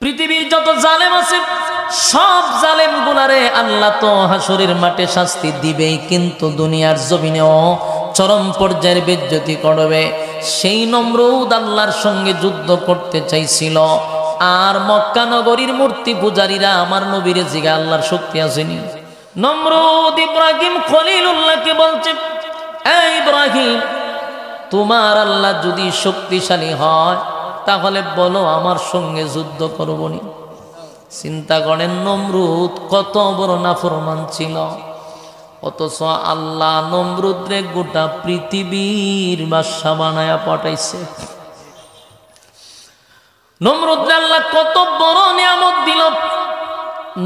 পৃথিবীর যত জালেম আছে সব জালেম গুলারে আল্লাহ তো হাসরের মাঠে শাস্তি দিবেই, কিন্তু দুনিয়ার জমিনেও চরম পর্যায়ের বেজ্জতি করবে। সেই নমরুদ আল্লাহর সঙ্গে যুদ্ধ করতে চাইছিল, আর মক্কা নগরীর মূর্তি পূজারীরা আমার নবীরে জিগা আল্লাহর শক্তি আসেনি। নমরুদ ইব্রাহিম খলিলুল্লাহকে বলছে, এই ইব্রাহিম, তোমার আল্লাহ যদি শক্তিশালী হয় তাহলে বলো আমার সঙ্গে যুদ্ধ করবনি। চিন্তা করেন নমরুদ কত বড় নাফরমান ছিল, অথচ আল্লাহ নমরুদরে গোটা পৃথিবীর বাদশা বানায়া পাঠাইছে। নমরুদরে আল্লাহ কত বড় নিয়ামত দিল,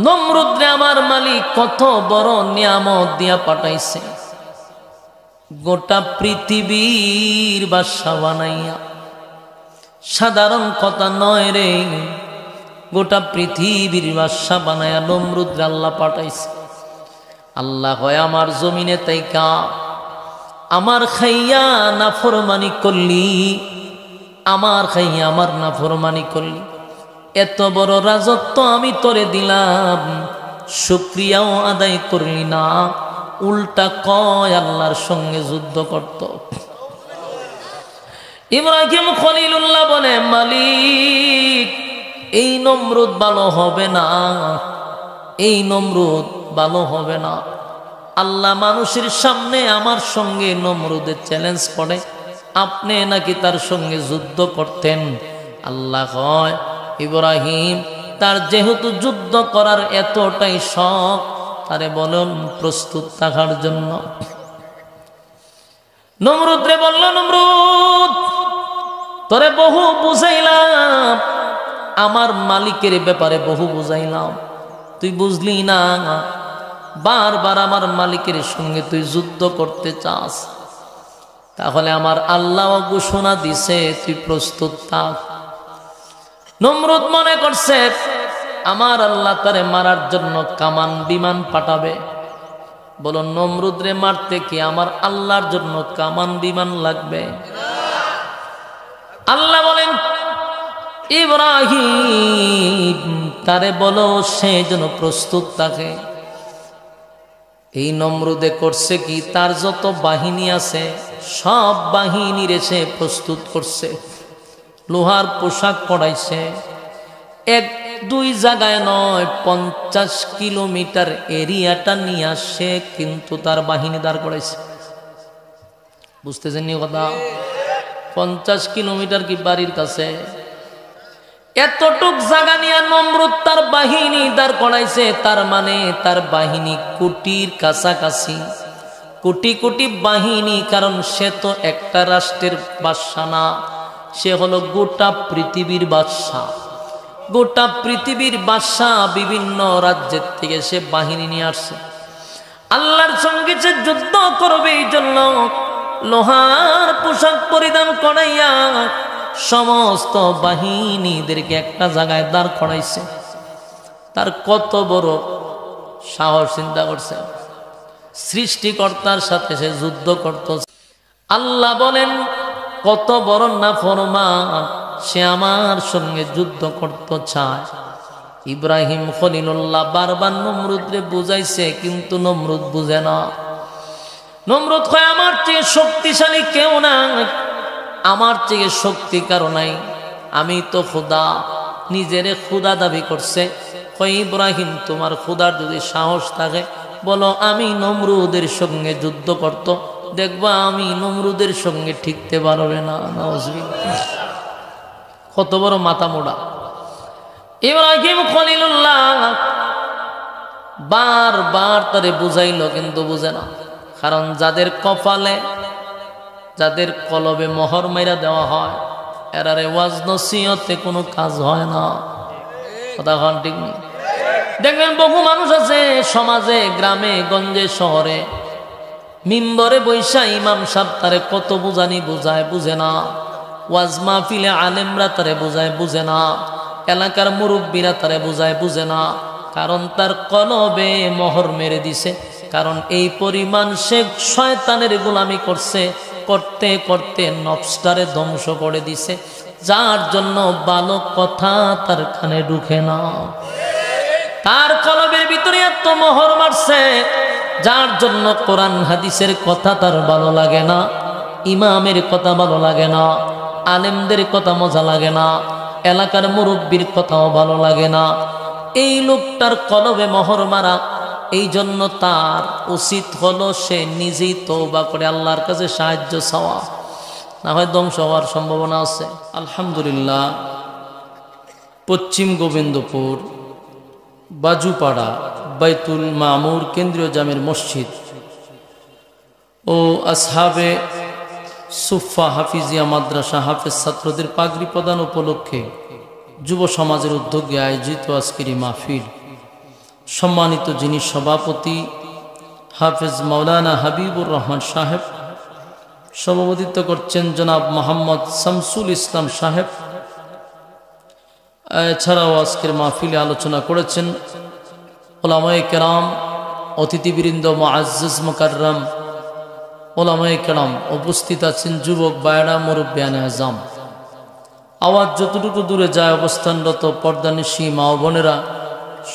নমরুদরে আমার মালিক কত বড় নিয়ামত দিয়া পাঠাইছে, গোটা পৃথিবীর বাদশা বানাইয়া। সাধারণ কথা নয় রে, গোটা পৃথিবীর বাদশা বানায়া নমরুদরে আল্লাহ পাঠাইছে। আল্লাহ হয় আমার জমিনে তাইকা আমার খাইয়া নাফরমানি করলি, আমার খাইয়া আমার নাফরমানি করলি, এত বড় রাজত্ব আমি তোরে দিলাম, শুকরিয়াও আদায় করলি না, উল্টা কয় আল্লাহর সঙ্গে যুদ্ধ করত। ইব্রাহিম খলিলুল্লাহ বলে, মালিক এই নমরুদ ভালো হবে না, এই নমরুদ ভালো হবে না। আল্লাহ মানুষের সামনে আমার সঙ্গে নমরুদের চ্যালেঞ্জ করে, আপনি নাকি তার সঙ্গে যুদ্ধ করতেন। আল্লাহ কয়, ইব্রাহিম তার যেহেতু যুদ্ধ করার এতটাই শখ, তারে বলুন প্রস্তুত থাকার জন্য। নমরুদ রে বলল, নমরুদ তোরে বহু বুঝাইলাম, আমার মালিকের ব্যাপারে বহু বুঝাইলাম, তুই বুঝলি না, বারবার আমার মালিকের সঙ্গে তুই যুদ্ধ করতে চাস, তাহলে আমার আল্লাহ ঘোষণা দিছে তুই প্রস্তুত থাক। নমরুদ মনে করছে আমার আল্লাহ তারে মারার জন্য কামান বিমান পাঠাবে। বলো নমরুদ রে মারতে কি আমার আল্লাহর জন্য কামান বিমান লাগবে? আল্লাহ বলেন, ইব্রাহিম তারে বলো সে যেন প্রস্তুত থাকে। এই নমরুদে করছে কি, তার যত বাহিনী আছে সব বাহিনীর সে প্রস্তুত করছে, লোহার পোশাক পরাইছে, এক দুই জায়গায় নয় 50 কিলোমিটার এরিয়াটা নিয়ে আসে, কিন্তু তার বাহিনী দাঁড় করাইছে। বুঝতেছেন নি কথা? 50 কিলোমিটার কি বাড়ির কাছে? এতটুক জায়গা নিয়ে নমরুদ তার বাহিনী দাঁড় করাইছে, তার মানে তার বাহিনী কোটির কাছাকাছি, কোটি কোটি বাহিনী। কারণ সে তো একটা রাষ্ট্রের বাদশা না, সে হলো গোটা পৃথিবীর বাদশা। গোটা পৃথিবীর বাদশা, বিভিন্ন রাজ্যের থেকে সে বাহিনী নিয়ে আসছে। আল্লাহর সঙ্গে সে যুদ্ধ করবে, এই জন্য লোহার পোশাক পরিধান করাইয়া সমস্ত বাহিনীদেরকে একটা জায়গায় দাঁড় করাইছে। তার কত বড় সাহস, চিন্তা করছে। সৃষ্টিকর্তার সাথে সে যুদ্ধ করত। আল্লাহ বলেন, কত বড় নাফরমান, সে আমার সঙ্গে যুদ্ধ করতে চায়। ইব্রাহিম খলিলুল্লাহ বারবার নমরুদরে বুঝাইছে, কিন্তু নমরুদ বুঝে না। নমরুদ কয়, আমার চেয়ে শক্তিশালী কেউ নাই, আমার চেয়ে শক্তি কারো নাই, আমি তো খোদা। নিজেরে খোদা দাবি করছে। কয়, ইব্রাহিম তোমার খোদার যদি সাহস থাকে বলো আমি নমরুদের সঙ্গে যুদ্ধ করত, দেখবা আমি নমরুদের সঙ্গে ঠিকতে পারবে না। কত বড় মাথা মোড়া! ইব্রাহিম খলিলুল্লাহ বারবার তারে বুঝাইল, কিন্তু বুঝে না। কারণ যাদের কপালে, যাদের কলবে মোহর মাইরা দেওয়া হয়, এরারে ওয়াজ নসিহতে কোনো কাজ হয় না। কথা কন ঠিক নেই? দেখবেন বহু মানুষ আছে সমাজে, গ্রামে গঞ্জে শহরে, মিম্বরে বৈশা ইমাম সাহেব তারে কত বুঝানি বুঝায়, বুঝে না। ওয়াজ মাহফিলে আলেমরা তারে বুঝায়, বুঝে না। এলাকার মুরব্বীরা তারে বুঝায়, বুঝে না। কারণ তার কলবে মোহর মেরে দিছে। কারণ এই পরিমাণ সে শয়তানের গোলামি করছে, করতে করতে নফসটারে ধ্বংস করে দিছে। যার জন্য ভালো কথা তার কানে ঢুকে না, তার কলবের ভিতরে এত মোহর মারছে, যার জন্য কোরআন হাদিসের কথা তার ভালো লাগে না, ইমামের কথা ভালো লাগে না, আলেমদের কথা মজা লাগে না, এলাকার মুরব্বীর কথাও ভালো লাগে না। এই লোকটার কলবে মোহর মারা, এই জন্য তার উচিত হলো সে নিজেই তওবা করে আল্লাহর কাছে সাহায্য চাওয়া, না হয় ধ্বংস হওয়ার সম্ভাবনা আছে। আলহামদুলিল্লাহ, পশ্চিম গোবিন্দপুর বাজুপাড়া বাইতুল মামুর কেন্দ্রীয় জামের মসজিদ ও আসহাবে সুফা হাফিজিয়া মাদ্রাসা হাফেজ ছাত্রদের পাগড়ি প্রদান উপলক্ষে যুব সমাজের উদ্যোগে আয়োজিত আজকের মাহফিল, সম্মানিত যিনি সভাপতি হাফেজ মাওলানা হাবিবুর রহমান সাহেব, সভাপতিত্ব করছেন জনাব মোহাম্মদ শামসুল ইসলাম সাহেব। এছাড়াও আজকের মাহফিলে আলোচনা করেছেন ওলামায়ে কেরাম, অতিথিবৃন্দ, মুআজ্জাজ মুকাররম ওলামায়ে কেরাম, উপস্থিত আছেন যুবক বায়রা, মুরব্বিয়ানে আজম। আওয়াজ যতটুকু দূরে যায় অবস্থানরত পর্দানিশী মা ও বোনেরা,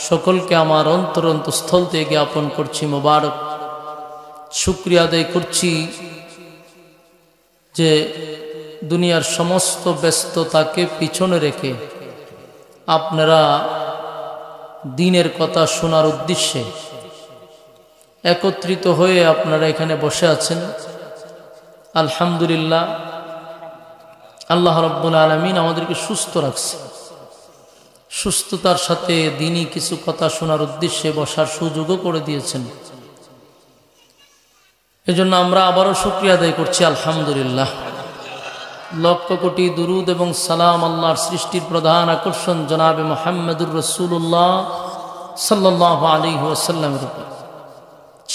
সকলকে আমার অন্তরস্থল থেকে জ্ঞাপন করছি মোবারক। শুকরিয়া আদায় করছি যে দুনিয়ার সমস্ত ব্যস্ততাকে পিছনে রেখে আপনারা দ্বীনের কথা শোনার উদ্দেশ্যে একত্রিত হয়ে আপনারা এখানে বসে আছেন। আলহামদুলিল্লাহ, আল্লাহ রাব্বুল আলামিন আমাদেরকে সুস্থ রাখছে। সুস্থতার সাথে দ্বীনি কিছু কথা শোনার উদ্দেশ্যে বসার সুযোগও করে দিয়েছেন। এজন্য আমরা আবারও শুকরিয়া আদায় করছি আলহামদুলিল্লাহ। লক্ষ কোটি দুরুদ এবং সালাম আল্লাহর সৃষ্টির প্রধান আকর্ষণ জনাবে মুহাম্মদুর রাসূলুল্লাহ সাল্লাল্লাহু আলাইহি ওয়াসাল্লামের উপর।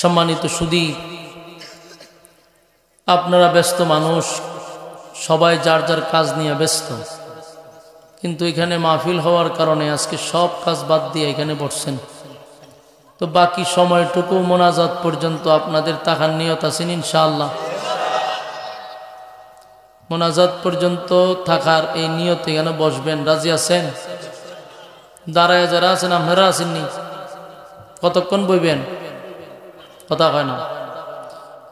সম্মানিত সুধী, আপনারা ব্যস্ত মানুষ, সবাই যার যার কাজ নিয়ে ব্যস্ত, কিন্তু এখানে মাহফিল হওয়ার কারণে আজকে সব কাজ বাদ দিয়ে এখানে বসছেন। তো বাকি সময়টুকু মোনাজাত পর্যন্ত আপনাদের তাকার নিয়ত আছেন ইনশাআল্লাহ? মোনাজাত পর্যন্ত থাকার এই নিয়তে এখানে বসবেন, রাজি আছেন? দাঁড়ায় যারা আছেন আপনারা আসেননি, কতক্ষণ বইবেন? কথা হয় না।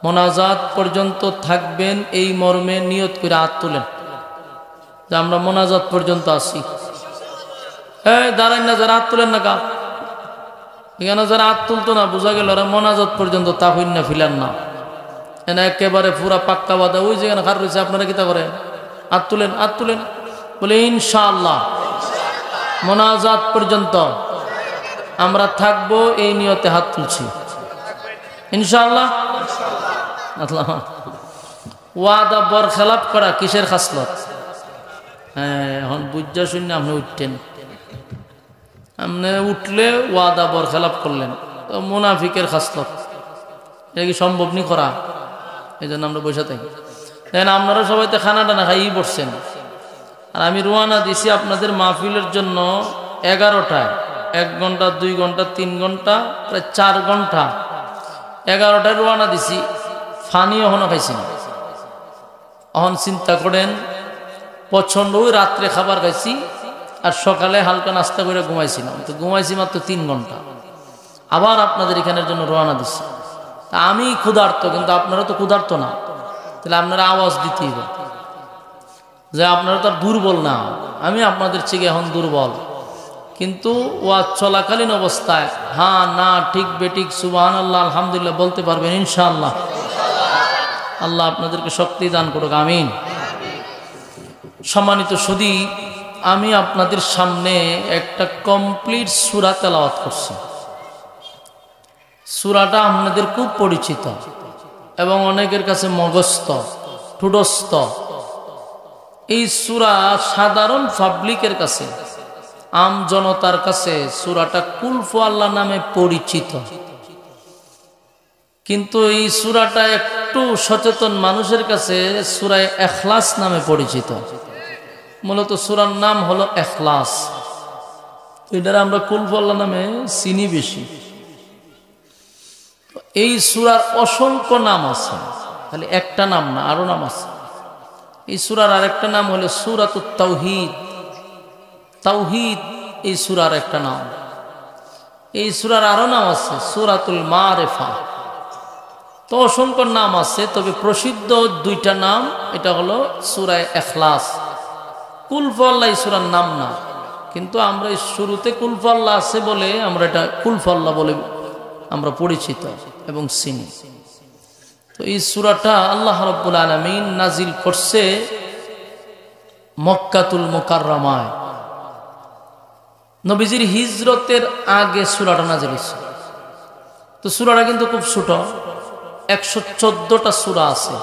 মোনাজাত পর্যন্ত থাকবেন এই মর্মে নিয়ত করে হাত তুলেন যে আমরা মোনাজাত পর্যন্ত আসি। দাঁড়ান না, যারা হাত তুলেন না, কা এখানে যারা হাত তুলতো না, বোঝা গেল ওরা মোনাজাত পর্যন্ত তা হইন না, ফিলান না, এনে একেবারে পুরা পাক্কা বাদা ওই যেখানে খার রয়েছে। আপনারা কিতা করেন? হাত তুলেন, হাত তুলেন, বলে ইনশাআল্লাহ মোনাজাত পর্যন্ত আমরা থাকবো, এই নিয়তে হাত তুলছি ইনশাআল্লাহ। ওয়াদা বরখেলাপ করা কিসের খাসলত? হ্যাঁ, এখন বুঝা শুনে আপনি উঠতেন, আপনি উঠলে ওয়াদা বরখেলাপ করলেন, তো মুনাফিকের খাসলত। এটা কি সম্ভব নি করা? এই জন্য আমরা বসে থাকি। দেখেন আপনারা সবাই তো খানা টানা খাইই পড়ছেন, আর আমি রোয়ানা দিছি আপনাদের মাহফিলের জন্য 11টায়, 1 ঘন্টা 2 ঘন্টা 3 ঘন্টা প্রায় 4 ঘন্টা, 11টায় রোয়ানা দিছি, ফানি এখনো খাইছি না। এখন চিন্তা করেন, প্রচন্ড ওই রাত্রে খাবার খাইছি আর সকালে হালকা নাস্তা করে ঘুমাইছিলাম, তো ঘুমাইছি মাত্র 3 ঘন্টা, আবার আপনাদের এখানের জন্য রওনা দিচ্ছি। তা আমি ক্ষুধার্ত, কিন্তু আপনারা তো ক্ষুধার্ত না, তাহলে আপনারা আওয়াজ দিতেই হবে যে আপনারা তো দুর্বল না, আমি আপনাদের চেয়ে এখন দুর্বল। কিন্তু ওয়াজ চলাকালীন অবস্থায় হ্যাঁ না ঠিক বেঠিক সুবহানাল্লাহ আলহামদুলিল্লাহ বলতে পারবেন ইনশাআল্লাহ। আল্লাহ আপনাদেরকে শক্তি দান করুক, আমিন। সম্মানিত সুধী, আমি আপনাদের সামনে একটা কমপ্লিট সূরা তেলাওয়াত করছি। সূরাটা আপনাদের খুব পরিচিত এবং অনেকের কাছে মগস্থ, ঠুডস্থ। এই সূরা সাধারণ পাবলিকের কাছে, আম জনতার কাছে সূরাটা কুলফু আল্লাহ নামে পরিচিত, কিন্তু এই সূরাটা একটু সচেতন মানুষের কাছে সূরা ইখলাস নামে পরিচিত। মূলত সূরার নাম হলো ইখলাস, এটার আমরা কুলফু আল্লাহ নামে চিনি বেশি। এই সূরার অসংখ্য নাম আছে, খালি একটা নাম না, আরো নাম আছে। এই সূরার আরেকটা নাম হলো সূরাতুত তাওহীদ। তাওহীদ এই সূরার একটা নাম। এই সূরার আরো নাম আছে সূরাতুল মারিফা। তো অসংখ্য নাম আছে, তবে প্রসিদ্ধ দুইটা নাম, এটা হলো সূরা ইখলাস। কুল আল্লাহ এই সূরার নাম না, কিন্তু আমরা এই শুরুতে কুল আল্লাহ আছে বলে আমরা এটা কুল আল্লাহ বলে আমরা পরিচিত এবং চিনি। তো এই সূরাটা আল্লাহ রাব্বুল আলামিন নাজিল করছে মক্কাতুল মুকাররমায়। নবীজির হিজরতের আগে সূরাটা নাজিল হয়েছে। তো সূরাটা কিন্তু খুব ছোট, 114টা সূরা আছে।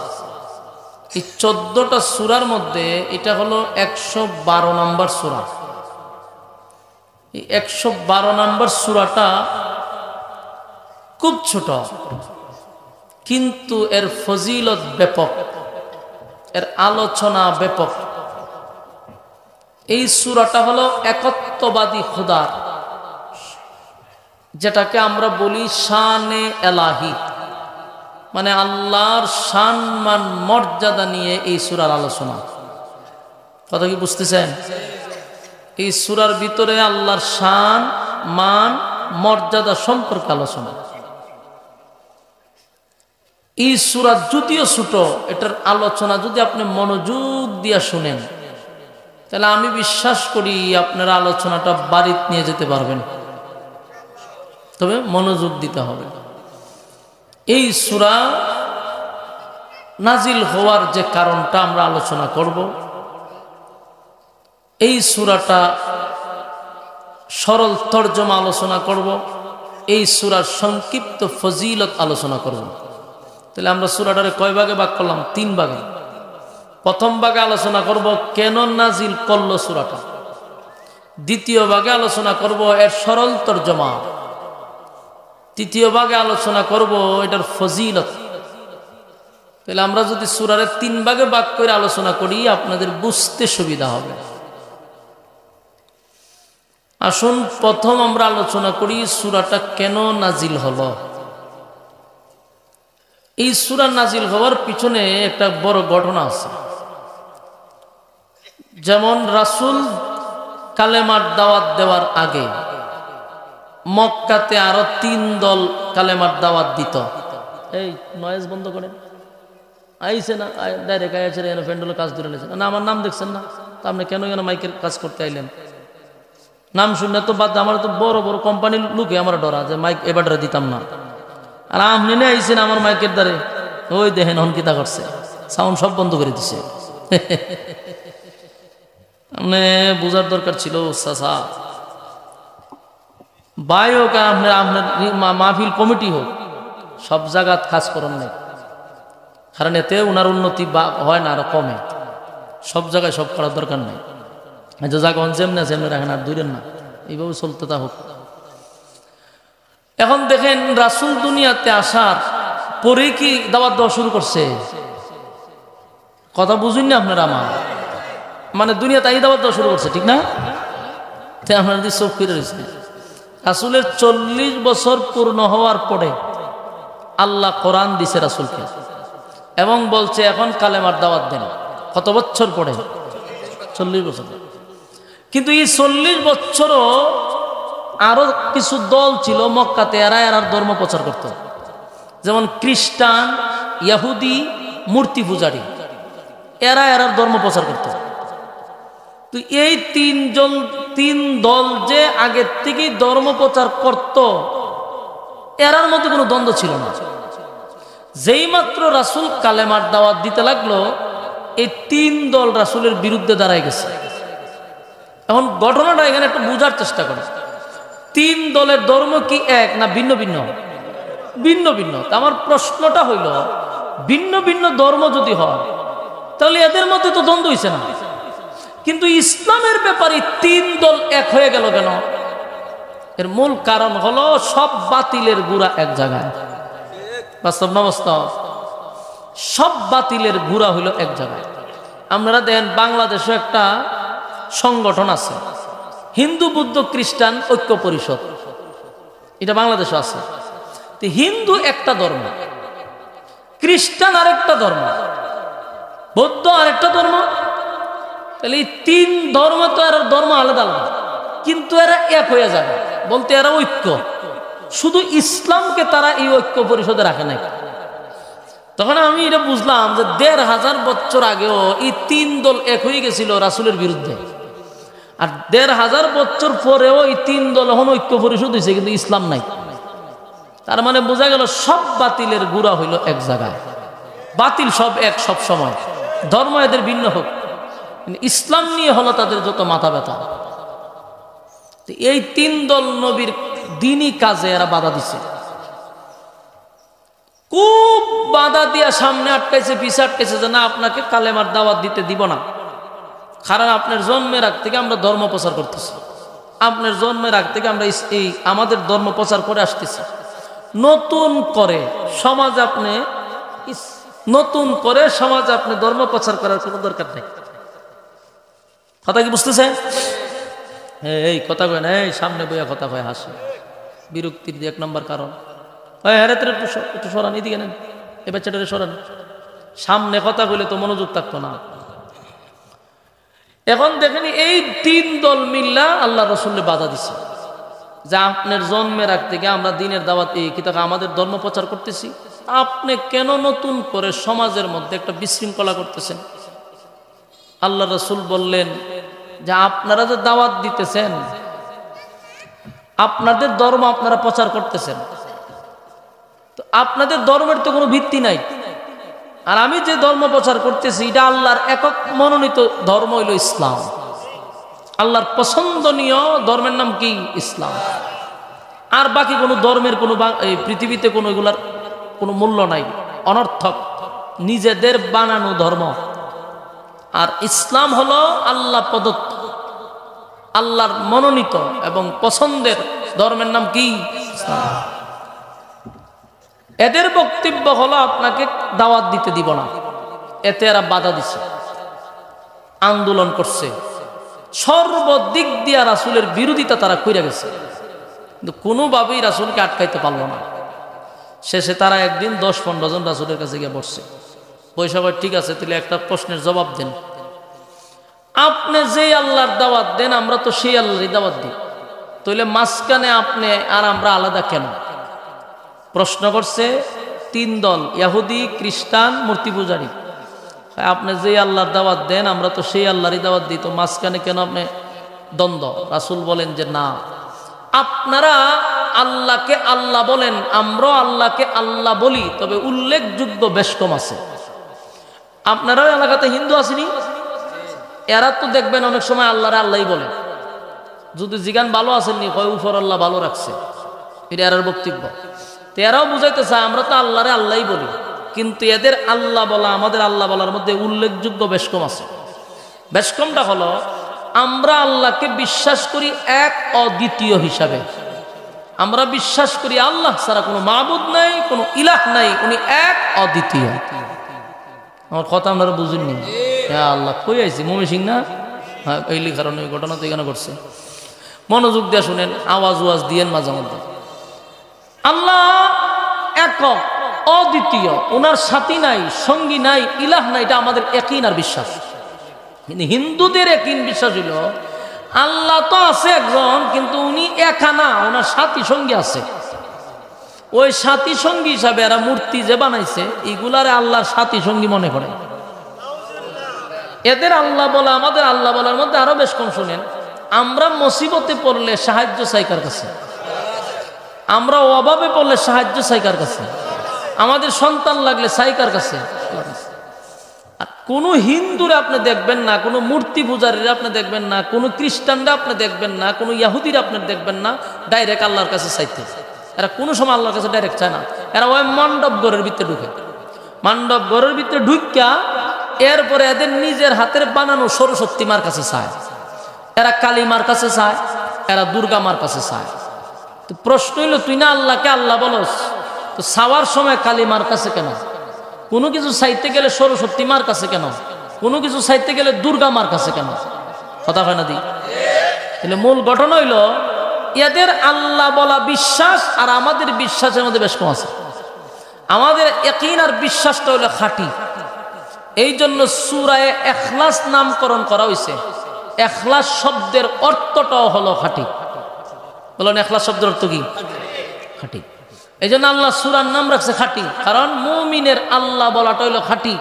এই 14টা সূরার মধ্যে এটা হলো 112 নম্বর সূরা। এই 112 নম্বর সূরাটা খুব ছোট, কিন্তু এর ফজিলত ব্যাপক, এর আলোচনা ব্যাপক। এই সূরাটা হলো একত্ববাদী খোদার, যেটাকে আমরা বলি শানে এলাহি, মানে আল্লাহর শান মান মর্যাদা নিয়ে এই সূরার আলোচনা। কথা কি বুঝতেছেন? এই সূরার ভিতরে আল্লাহর শান মান মর্যাদা সম্পর্কে আলোচনা। এই সূরা যদিও ছোট, এটার আলোচনা যদি আপনি মনোযোগ দিয়ে শুনেন, তাহলে আমি বিশ্বাস করি আপনারা আলোচনাটা বাড়িতে নিয়ে যেতে পারবেন, তবে মনোযোগ দিতে হবে। এই সূরা নাজিল হওয়ার যে কারণটা আমরা আলোচনা করব। এই সূরাটা সরল তরজমা আলোচনা করব, এই সূরার সংক্ষিপ্ত ফজিলত আলোচনা করব। তাহলে আমরা সূরাটারে কয় ভাগে ভাগ করলাম? 3 ভাগে। প্রথম ভাগে আলোচনা করব কেন নাজিল করলো সূরাটা। দ্বিতীয় ভাগে আলোচনা করব এর সরল তরজমা। তৃতীয় ভাগে আলোচনা করব এটার ফজিলত। তাহলে আমরা যদি সূরার 3 ভাগে ভাগ করে আলোচনা করি আপনাদের বুঝতে সুবিধা হবে। আসুন প্রথম আমরা আলোচনা করি সূরাটা কেন নাজিল হলো। এই সূরা নাজিল হওয়ার পিছনে একটা বড় ঘটনা আছে। যেমন রাসূল কালেমার দাওয়াত দেওয়ার আগে মক্কাতে আরো 3 দল কালেমার দাওয়াত দিত। এই নয়েজ বন্ধ করেন। আইছে না ডাইরেক্ট আইছে এনে ফ্যান্ডলে কাজ ধরে নিয়েছেন না, আমার নাম দেখছেন না, তা আপনি কেন এখানে মাইকের কাজ করতে আইলেন? নাম শুনলে তো বাদ, আমার তো বড় বড় কোম্পানির লোকে আমার ডরা যে মাইক এবারটা দিতাম না। আর আপনি নিয়ে আইছেন আমার মাইকের দ্বারে, ওই দেখেন হনকিতা করছে, সাউন্ড সব বন্ধ করে দিছে। আপনি বোঝার দরকার ছিল চাচা, ভাই হোক আপনার মাহফিল কমিটি হোক, সব জায়গাত কাজ করেন নাই, কারণ এতে ওনার উন্নতি হয় না, আরো কমে। সব জায়গায় সব করার দরকার নেই। যে জায়গা যেমনি যেমনি রাখেন, আর দূরেন না, এইভাবে চলতে তা হোক। এখন দেখেন রাসূল দুনিয়াতে আসার পরে কি দাওয়াত দেওয়া শুরু করছে? কথা বুঝুন না আপনারা আমার, মানে দুনিয়াতে এই দাওয়াত দেওয়া শুরু করছে, ঠিক না? তাই আপনারা যদি চোখ ফিরে রয়েছে, রাসূলের 40 বছর পূর্ণ হওয়ার পরে আল্লাহ কোরআন দিছে রাসূলকে এবং বলছে এখন কালেমার দাওয়াত দেন। কত বছর পরে? 40 বছর। কিন্তু এই 40 বছরও আরো কিছু দল ছিল মক্কাতে, এরা এরার ধর্ম প্রচার করত। যেমন খ্রিস্টান, ইহুদি, মূর্তি পূজারী, এরা এরার ধর্ম প্রচার করত। তো এই 3 দল যে আগের থেকেই ধর্ম প্রচার করত, এরার মধ্যে কোনো দ্বন্দ্ব ছিল না। যেই মাত্র রাসূল কালেমার দাওয়াত দিতে লাগলো, এই 3 দল রাসূলের বিরুদ্ধে দাঁড়ায় গেছে। এখন ঘটনাটা এখানে একটু বোঝার চেষ্টা করে। 3 দলের ধর্ম কি এক না ভিন্ন ভিন্ন? ভিন্ন ভিন্ন। আমার প্রশ্নটা হইল, ভিন্ন ভিন্ন ধর্ম যদি হয় তাহলে এদের মধ্যে তো দ্বন্দ্ব হইছে না, কিন্তু ইসলামের ব্যাপারে 3 দল এক হয়ে গেল কেন? এর মূল কারণ হলো সব বাতিলের গুড়া এক জায়গায়। বাস্তব না বাস্তব? সব বাতিলের গুড়া হইল এক জায়গায়। আপনারা দেখেন বাংলাদেশে একটা সংগঠন আছে, হিন্দু বৌদ্ধ খ্রিস্টান ঐক্য পরিষদ, এটা বাংলাদেশে আছে। হিন্দু একটা ধর্ম, খ্রিস্টান আরেকটা ধর্ম, বৌদ্ধ আরেকটা ধর্ম। তাহলে এই তিন ধর্ম তো এর ধর্ম আলাদা আলাদা, কিন্তু এরা এক হয়ে যাবে বলতে এরা ঐক্য। শুধু ইসলামকে তারা এই ঐক্য পরিষদে রাখে নাই। তখন আমি এটা বুঝলাম যে ১৫০০ বছর আগেও এই তিন দল এক হয়ে গেছিল রাসূলের বিরুদ্ধে, আর ১৫০০ বছর পরেও এই তিন দল এখন ঐক্য পরিষদ হয়েছে, কিন্তু ইসলাম নাই। তার মানে বোঝা গেল সব বাতিলের গুড়া হইল এক জায়গায়, বাতিল সব এক, সব সময়। ধর্ম এদের ভিন্ন হোক, ইসলাম নিয়ে হলো তাদের যত মাথা ব্যথা। এই তিন দল নবীর দিনই কাজে এরা বাধা দিছে, খুব বাধা দিয়া সামনে আটকাইছে, পিছে আটকাইছে যে না, আপনাকে কালেমার দাওয়াত দিতে দিব না, কারণ আপনার জন্মের আগ থেকে আমরা ধর্ম প্রচার করতেছি, আপনার জন্মের আগ থেকে আমরা এই আমাদের ধর্ম প্রচার করে আসতেছি। নতুন করে সমাজ আপনি ধর্ম প্রচার করার কোনো দরকার নেই। কথা কি বুঝতেছেন? এই কথা কয় না, এই সামনে বইয়া কথা কয় হাসে, বিরক্তির যে ১ নম্বর কারণ। একটু সরান, এদিকে নেন, এ বাচ্চাটারে সরান। সামনে কথা কইলে তো মনোযোগ থাকতো না। এখন দেখেন এই তিন দল মিল্লা আল্লাহ রসুলের বাধা দিছে যে আপনার জন্মের আগ থেকে আমরা দিনের দাওয়াত আমাদের ধর্ম প্রচার করতেছি, আপনি কেন নতুন করে সমাজের মধ্যে একটা বিশৃঙ্খলা করতেছেন? আল্লাহ রসুল বললেন যে আপনারা যে দাওয়াত দিতেছেন, আপনাদের ধর্ম আপনারা প্রচার করতেছেন, তো আপনাদের ধর্মের তো কোনো ভিত্তি নাই। আর আমি যে ধর্ম প্রচার করতেছি এটা আল্লাহর একক মনোনীত ধর্ম হইল ইসলাম। আল্লাহর পছন্দনীয় ধর্মের নাম কি? ইসলাম। আর বাকি কোনো ধর্মের কোনো এই পৃথিবীতে কোনো এগুলার কোনো মূল্য নাই, অনর্থক, নিজেদের বানানো ধর্ম। আর ইসলাম হলো আল্লাহ প্রদত্ত, আল্লাহর মনোনীত এবং পছন্দের ধর্মের নাম কি? ইসলাম। এদের বক্তব্য হলো আপনাকে দাওয়াত দিতে দিব না, এতে এরা বাধা দিছে, আন্দোলন করছে, সর্বদিক দিয়া রাসূলের বিরোধিতা তারা কইরা গেছে, কিন্তু কোনোভাবেই রাসূলকে আটকাইতে পারলো না। শেষে তারা একদিন ১০-১৫ জন রাসূলের কাছে গিয়ে বসছে, বৈশা কয় ঠিক আছে, তাহলে একটা প্রশ্নের জবাব দেন, আপনি যেই আল্লাহর দাওয়াত দেন আমরা তো সেই আল্লাহরই দাওয়াত দিই, তাহলে মাঝখানে আপনি আর আমরা আলাদা কেন? প্রশ্ন করছে তিন দল, ইহুদি, খ্রিস্টান, মূর্তি পূজারী। আপনি যে আল্লাহর দাওয়াত দেন আমরা তো সেই আল্লাহরই দাওয়াত দিই, তো মাঝখানে কেন আপনি দ্বন্দ্ব? রাসূল বলেন যে না, আপনারা আল্লাহকে আল্লাহ বলেন, আমরাও আল্লাহকে আল্লাহ বলি, তবে উল্লেখযোগ্য বেশ কম আছে। আপনারাও এলাকাতে হিন্দু আসেনি, এরা তো দেখবেন অনেক সময় আল্লাহরে আল্লাহই বলে, যদি জিগান ভালো আসেননি কয় উপর আল্লাহ ভালো রাখছে, এটা এরার বক্তব্য। এরাও বুঝাইতে চায় আমরা তো আল্লাহরে আল্লাহই বলি, কিন্তু এদের আল্লাহ বলা আমাদের আল্লাহ বলার মধ্যে উল্লেখযোগ্য বেশ কম আছে। বেশ কমটা হলো আমরা আল্লাহকে বিশ্বাস করি এক অদ্বিতীয় হিসাবে, আমরা বিশ্বাস করি আল্লাহ ছাড়া কোনো মাবুদ নাই, কোনো ইলাহ নাই, উনি এক অদ্বিতীয়। আমার কথা আপনারা বুঝেননি? হ্যাঁ, আল্লাহ কই আইছি মমি সিং না? হ্যাঁ, এই কারণে এই ঘটনা তো এখানে ঘটছে। মনোযোগ দিয়ে শুনেন, আওয়াজ ওয়াজ দিয়েন মাঝে মধ্যে। আল্লাহ একক অদ্বিতীয়, ওনার সাথী নাই, সঙ্গী নাই, ইলাহ নাই, এটা আমাদের একই আর বিশ্বাস। কিন্তু হিন্দুদের একই বিশ্বাস হইল আল্লাহ তো আছে একজন, কিন্তু উনি একা না, ওনার সাথী সঙ্গী আছে। ওই সাথী সঙ্গী হিসাবে এরা মূর্তি যে বানাইছে এগুলারে আল্লাহর সাথী সঙ্গী মনে করে। এদের আল্লাহ বলা আমাদের আল্লাহ বলার মধ্যে আরো বেশ কম। শুনেন, আমরা মুসিবতে পড়লে সাহায্য চাই কার কাছে? আমরা অভাবে পড়লে সাহায্য চাই কার কাছে? আমাদের সন্তান লাগলে চাই কার কাছে? আর কোনো হিন্দুরা আপনি দেখবেন না, কোনো মূর্তি পূজারীরা আপনি দেখবেন না, কোনো খ্রিস্টানরা আপনি দেখবেন না, কোনো ইহুদিরা আপনি দেখবেন না ডাইরেক্ট আল্লাহর কাছে চাইতে। এরা কোনো সময় আল্লাহর কাছে ডাইরেক্ট চায় না। এরা ওই মণ্ডপ ঘরের ভিতরে ঢুকে, মণ্ডপ ঘরের ভিতরে ঢুকিয়া এরপরে এদের নিজের হাতের বানানো সরস্বতী মার কাছে চায়, এরা কালী মার কাছে চায়, এরা দুর্গা মার কাছে চায়। তো প্রশ্ন হইল, তুই না আল্লাহকে আল্লাহ বলস, তো চাওয়ার সময় কালী মার কাছে কেন? কোনো কিছু চাইতে গেলে সরস্বতী মার কাছে কেন? কোনো কিছু চাইতে গেলে দুর্গা মার কাছে কেন? কথা হয় না দি? তাহলে মূল ঘটনা হইল এদের আল্লাহ বলা বিশ্বাস আর আমাদের বিশ্বাসের মধ্যে বেশ কম আছে। আমাদের ইয়াকিন আর বিশ্বাসটা হইলো খাঁটি, এই জন্য সূরায়ে ইখলাস নামকরণ করা হয়েছে। ইখলাস শব্দের অর্থটাও হলো খাঁটি। বলুন ইখলাস শব্দের অর্থ কি? খাঁটি। এই জন্য আল্লাহ সূরার নাম রাখছে খাঁটি, কারণ মুমিনের আল্লাহ বলাটা হইল খাঁটি।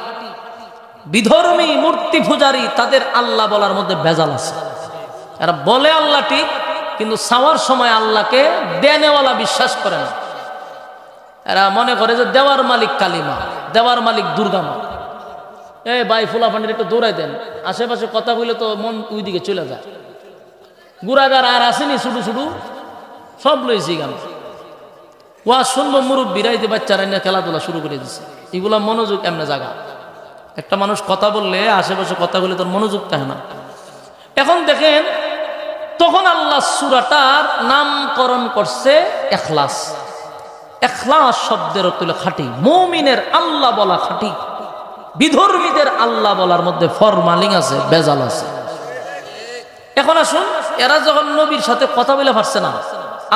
বিধর্মী মূর্তি পূজারী তাদের আল্লাহ বলার মধ্যে ভেজাল আছে। এরা বলে আল্লাহ ঠিক, কিন্তু চাওয়ার সময় আল্লাহকে দেনেওয়ালা বিশ্বাস করে না। এরা মনে করে যে দেওয়ার মালিক কালিমা, দেওয়ার মালিক দুর্গা মা। এই ভাই ফুলা পানির একটু দৌড়াই দেন, আশেপাশে কথা বলে তো মন ওই দিকে চলে যায়। গুড়াগার আর আসেনি, ছুটু ছুটু সব লইছি গান। ওয়া শুনবো মুরব্বীরা, এই যে বাচ্চারা নিয়ে খেলাধুলা শুরু করে দিচ্ছে। এগুলা মনোযোগ এমনি জায়গা। একটা মানুষ কথা বললে আশেপাশে কথা বলে তোর মনোযোগ থাকে না। এখন দেখেন, তখন আল্লাহ সূরাটার নামকরণ করছে ইখলাস। ইখলাস শব্দের অর্থ হলো খাঁটি। মুমিনের আল্লাহ বলা খাঁটি, বিধর্মীদের আল্লাহ বলার মধ্যে ফরমালিং আছে, বেজাল আছে। এখন আসুন, এরা যখন নবীর সাথে কথা বলে পারছে না,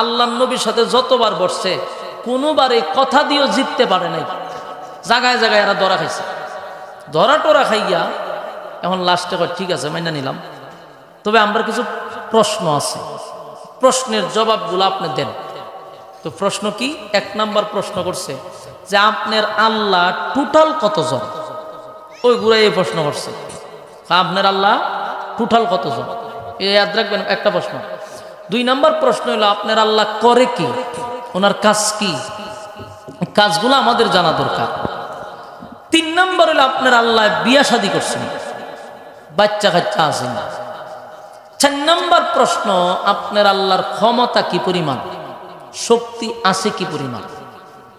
আল্লাহর নবীর সাথে যতবার বসছে কোনোবারে কথা দিয়েও জিততে পারে নাই। জায়গায় জায়গায় এরা ধরা খাইছে। ধরা টোরা খাইয়া এখন লাস্টে কয় ঠিক আছে মাইনা নিলাম, তবে আমরা কিছু প্রশ্ন আছে, প্রশ্নের জবাবগুলো আপনি দেন। তো প্রশ্ন কি? 1 নাম্বার প্রশ্ন করছে যে আপনার আল্লাহ টোটাল কতজন? ওই গুড়াই এই প্রশ্ন করছে, আপনার আল্লাহ টোটাল কতজন? এই ইয়াদ রাখবেন একটা প্রশ্ন। 2 নাম্বার প্রশ্ন হলো আপনার আল্লাহ করে কি, ওনার কাজ কি, কাজগুলো আমাদের জানা দরকার। 3 নাম্বার হলো আপনার আল্লাহ বিয়া শাদী করছেন, বাচ্চা কাচ্চা আছেন। 4 নাম্বার প্রশ্ন, আপনার আল্লাহর ক্ষমতা কি পরিমাণ, শক্তি আছে কি পরিমাণ?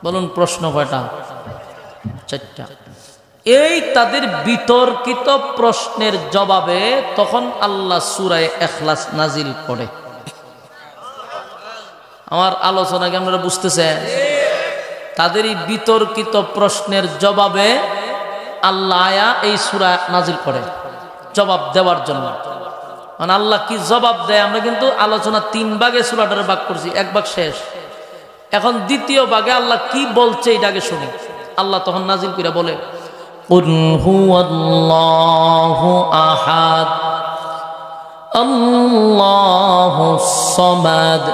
বলুন প্রশ্ন কয়টা? 4টা। এই তাদের বিতর্কিত প্রশ্নের জবাবে তখন আল্লাহ সূরায়ে ইখলাস নাজিল করে। আমার আলোচনা কি আপনারা বুঝতেছেন? তাদের এই বিতর্কিত প্রশ্নের জবাবে আল্লাহ এই সূরা নাজিল করে জবাব দেওয়ার জন্য। মানে আল্লাহ কি জবাব দেয়, আমরা কিন্তু আলোচনা 3 ভাগে সূরাটার ভাগ করছি, 1 ভাগ শেষ। এখন 2য় ভাগে আল্লাহ কি বলছে এটা আগে শুনি। আল্লাহ তখন নাজিল করে বলে, কুল হুয়াল্লাহু আহাদ আল্লাহুস সামাদ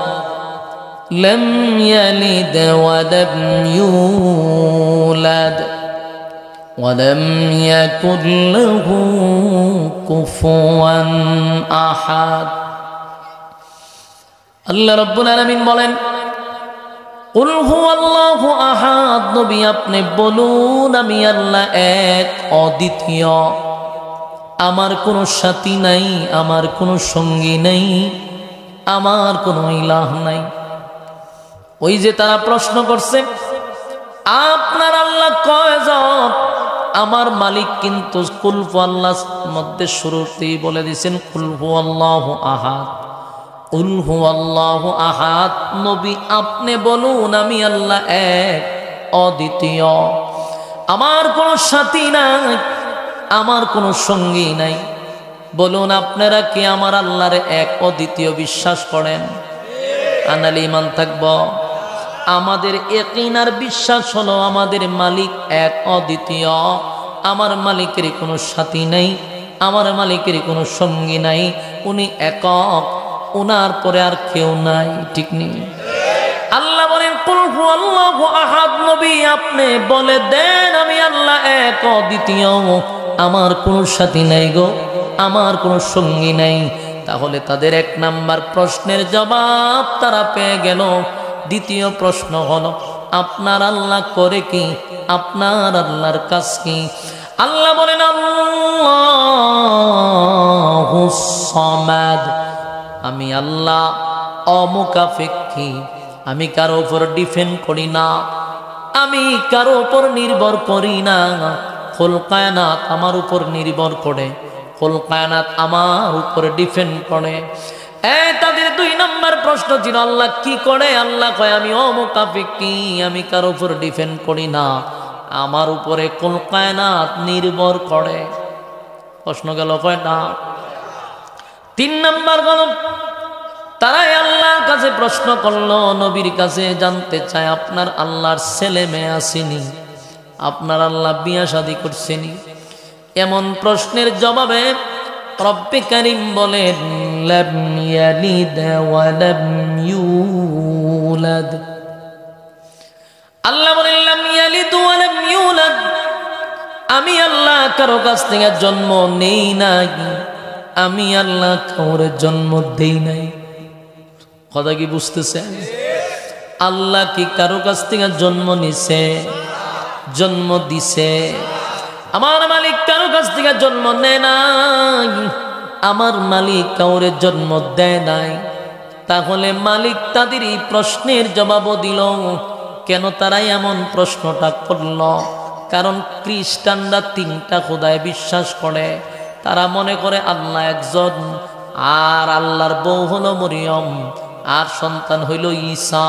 লাম ইয়ালিদ ওয়া লাম ইউলাদ ওয়া লাম ইয়াকুল লাহু কুফুয়ান আহাদ। আল্লাহ রাব্বুল আলামিন বলেন, কুল হুয়াল্লাহু আহাদ, নবী আপনি বলুন আমি আল্লাহ এক, অদ্বিতীয়, আমার কোনো সাথী নাই, আমার কোনো সঙ্গী নাই, আমার কোনো ইলাহ নাই। ওই যে তারা প্রশ্ন করছে আপনার আল্লাহ কয়জন, আমার মালিক কিন্তু কুল হুয়াল্লাহর মধ্যে শুরুতেই বলে দিয়েছেন কুল হুয়াল্লাহু আহাদ, কুল হুয়াল্লাহু আহাদ। নবী আপনি বলুন আমি আল্লাহ এক, অদ্বিতীয়, আমার কোনো সাথী নাই, আমার কোনো সঙ্গী নাই। বলুন আপনারা কি আমার আল্লাহর এক অদ্বিতীয় বিশ্বাস করেন? আনাল ঈমান থাকব। আমাদের ইয়াকিন আর বিশ্বাস হলো আমাদের মালিক এক, অদ্বিতীয়, আমার মালিকের কোনো সাথী নাই, আমার মালিকের কোনো সঙ্গী নাই, উনি একক, উনার পরে আর কেউ নাই। ঠিক নেই? আল্লাহ বলেন কুল হুয়াল্লাহু আহাদ, নবী আপনি বলে দেন আমি আল্লাহ এক, অদ্বিতীয়, আমার কোনো সাথী নাই গো, আমার কোনো সঙ্গী নাই। তাহলে তাদের 1 নাম্বার প্রশ্নের জবাব তারা পেয়ে গেল। 2য় প্রশ্ন হলো আপনার আল্লাহ করে কি, আপনার আল্লাহর কাজ কি? আল্লাহ বলেন আল্লাহুস সামাদ, আমি আল্লাহ অমুখাপেক্ষী, আমি কারো উপর ডিপেন্ড করি না, আমি কারো উপর নির্ভর করি না। কুল কায়নাত আমার উপর নির্ভর করে, কুল কায়নাত আমার উপর ডিপেন্ড করে। তাদের 2 নাম্বার প্রশ্ন ছিল আল্লাহ কি করে? আল্লাহ কয় আমি অমুখাপেক্ষী, আমি কারো উপর ডিপেন্ড করি না, আমার উপরে কুল কায়নাত নির্ভর করে। প্রশ্ন গেল কয়টা? 3 নাম্বার গেল তারাই আল্লাহর কাছে প্রশ্ন করলো, নবীর কাছে জানতে চায় আপনার আল্লাহর ছেলে মেয়ে আসেনি, আপনার আল্লাহ বিয়া শাদী করছেনি? এমন প্রশ্নের জবাবে রব্বে কারীম বলেন লাম ইয়ালিদ ওয়া লাম ইউলাদ। আল্লাহ বলেন লাম ইয়ালিদ ওয়া লাম ইউলাদ, আমি আল্লাহ কারো কাছ থেকে জন্ম নেই নাই, আমি আল্লাহ কাউরে জন্ম দেই নাই। কথা কি বুঝতেছেন? আল্লাহ কি কারো কাছ থেকে জন্ম নিছে? জন্ম দিছে। আমার মালিক কারো কাছ থেকে জন্ম নেয় নাই, আমার মালিক কাউরে জন্ম দেয় নাই। তাহলে মালিক তাদের এই প্রশ্নের জবাবও দিল। কেন তারা এমন প্রশ্নটা করল? কারণ খ্রিস্টানরা 3টা খোদায় বিশ্বাস করে। তারা মনে করে আল্লাহ একজন, আর আল্লাহর বউ হলো মরিয়ম, আর সন্তান হইল ঈসা।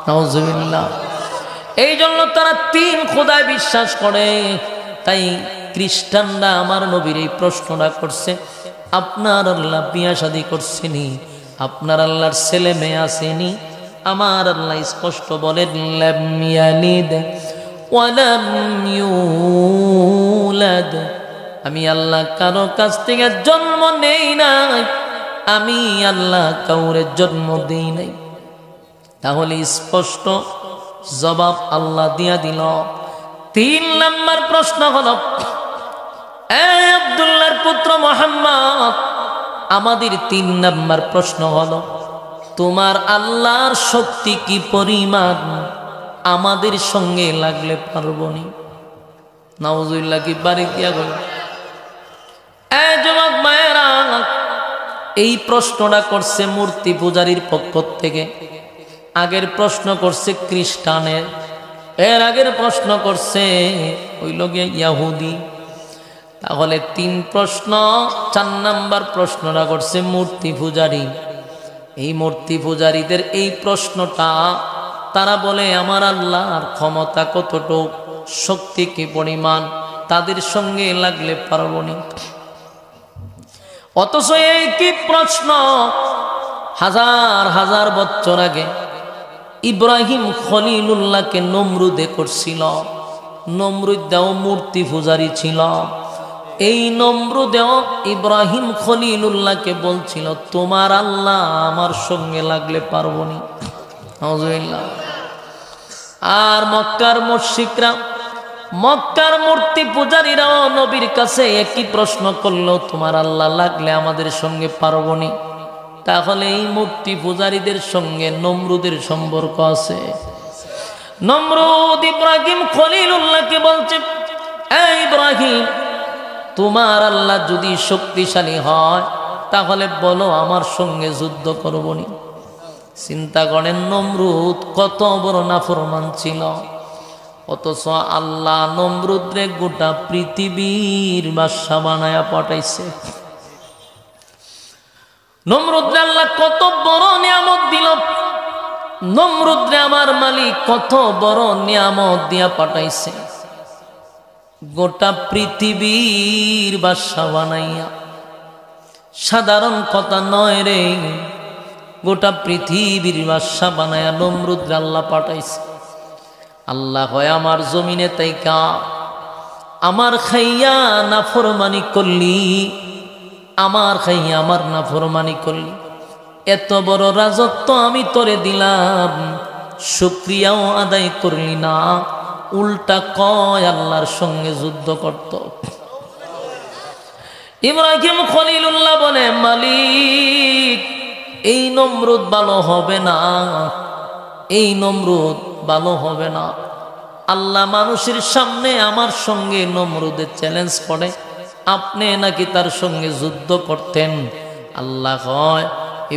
নাউজুবিল্লাহ। এই জন্য তারা 3 খোদায় বিশ্বাস করে। তাই খ্রিস্টানরা আমার নবীর এই প্রশ্নটা করছে, আপনার আল্লাহ বিয়া শাদী করছেনি? আপনার আল্লাহর ছেলে মেয়ে আসেনি? আমার আল্লাহ স্পষ্ট বলেন লাম ইয়ালিদ ওয়া লাম ইউলাদ, আমি আল্লাহ কারো কাছ থেকে জন্ম নেই নাই, আমি আল্লাহ কাউরে জন্ম দেই নাই। তাহলে স্পষ্ট জবাব আল্লাহ দিয়া দিল। 3 নম্বর প্রশ্ন হলো, আব্দুল্লাহর পুত্র মুহাম্মদ, আমাদের 3 নম্বর প্রশ্ন হলো, তোমার আল্লাহর শক্তি কি পরিমাণ? আমাদের সঙ্গে লাগলে পারবনি। নাউজুবিল্লাহ কি বাড়ি দিয়া গেল। যুবক মায়েরা, এই প্রশ্নটা করছে মূর্তি পূজারীর পক্ষ থেকে। আগের প্রশ্ন করছে খ্রিস্টানের, এর আগের প্রশ্ন করছে ওই লোকে ইয়াহুদি। তাহলে 3 প্রশ্ন। 4 নম্বর প্রশ্নটা করছে মূর্তি পূজারী। এই মূর্তি পূজারীদের এই প্রশ্নটা, তারা বলে আমার আল্লাহর ক্ষমতা কতটুকু, শক্তি কি পরিমাণ, তাদের সঙ্গে লাগলে পারবনি। অথচ এই কি প্রশ্ন হাজার হাজার বছর আগে ইব্রাহিম খলিলুল্লাহকে নমরুদে করছিল। নমরুদেও মূর্তি পূজারী ছিল। এই নমরুদেও ইব্রাহিম খলিলুল্লাহকে বলছিল, তোমার আল্লাহ আমার সঙ্গে লাগলে পারবনি। নাউজুবিল্লাহ। আর মক্কার মুশরিকরা, মক্কার মূর্তি পূজারীরাও নবীর কাছে একই প্রশ্ন করলো, তোমার আল্লাহ লাগলে আমাদের সঙ্গে পারবনি। তাহলে এই মূর্তি পূজারীদের সঙ্গে নমরুদের সম্পর্ক আছে। নমরুদ ইব্রাহিম খলিলুল্লাহকে বলছে, এই ইব্রাহিম, তোমার আল্লাহ যদি শক্তিশালী হয় তাহলে বলো আমার সঙ্গে যুদ্ধ করবনি। চিন্তা করেন নমরুদ কত বড় নাফরমান ছিল। অথচ আল্লাহ নমরুদরে গোটা পৃথিবীর বাদশা বানায়া পাঠাইছে। নমরুদরে আল্লাহ কত বড় নিয়ামত দিল। নমরুদরে আমার মালিক কত বড় নিয়ামত দিয়া পাঠাইছে। গোটা পৃথিবীর বাদশা বানাইয়া। সাধারণ কথা নয় রে, গোটা পৃথিবীর বাদশা বানায়া নমরুদরে আল্লাহ পাঠাইছে। আল্লাহ হয় আমার জমিনে তাইকা আমার খাইয়া নাফরমানি করলি, আমার খাইয়া আমার নাফরমানি করলি, এত বড় রাজত্ব আমি তোরে দিলাম, শুকরিয়াও আদায় করলি না, উল্টা কয় আল্লাহর সঙ্গে যুদ্ধ করত। ইব্রাহিম খলিলুল্লাহ বলে, মালিক এই নমরুদ ভালো হবে না, এই নমরুদ ভালো হবে না। আল্লাহ মানুষের সামনে আমার সঙ্গে নমরুদের চ্যালেঞ্জ করে, আপনি নাকি তার সঙ্গে যুদ্ধ করতেন। আল্লাহ কয়,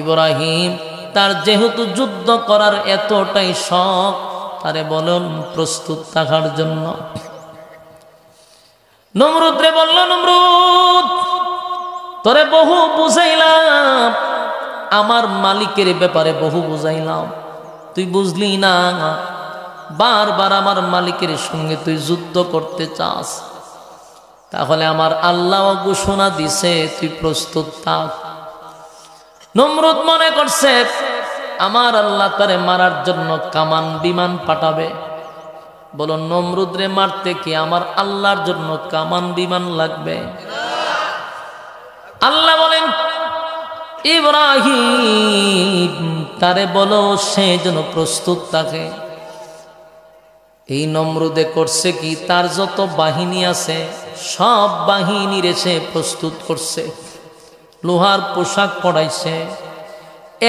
ইব্রাহিম তার যেহেতু যুদ্ধ করার এতটাই শখ, তারে বলুন প্রস্তুত থাকার জন্য। নমরুদ রে বলল, নমরুদ তোরে বহু বুঝাইলাম, আমার মালিকের ব্যাপারে বহু বুঝাইলাম, তুই বুঝলি না। বারবার আমার মালিকের সঙ্গে তুই যুদ্ধ করতে চাস, তাহলে আমার আল্লাহ ঘোষণা দিছে তুই প্রস্তুত থাক। নমরুদ মনে করছে আমার আল্লাহ তারে মারার জন্য কামান বিমান পাঠাবে। বলো নমরুদরে মারতে কি আমার আল্লাহর জন্য কামান বিমান লাগবে? আল্লাহ বলেন ইব্রাহিম তারে বলো সে যেন প্রস্তুত থাকে। এই নমরুদে করছে কি, তার যত বাহিনী আছে সব বাহিনীর সে প্রস্তুত করছে, লোহার পোশাক পরাইছে।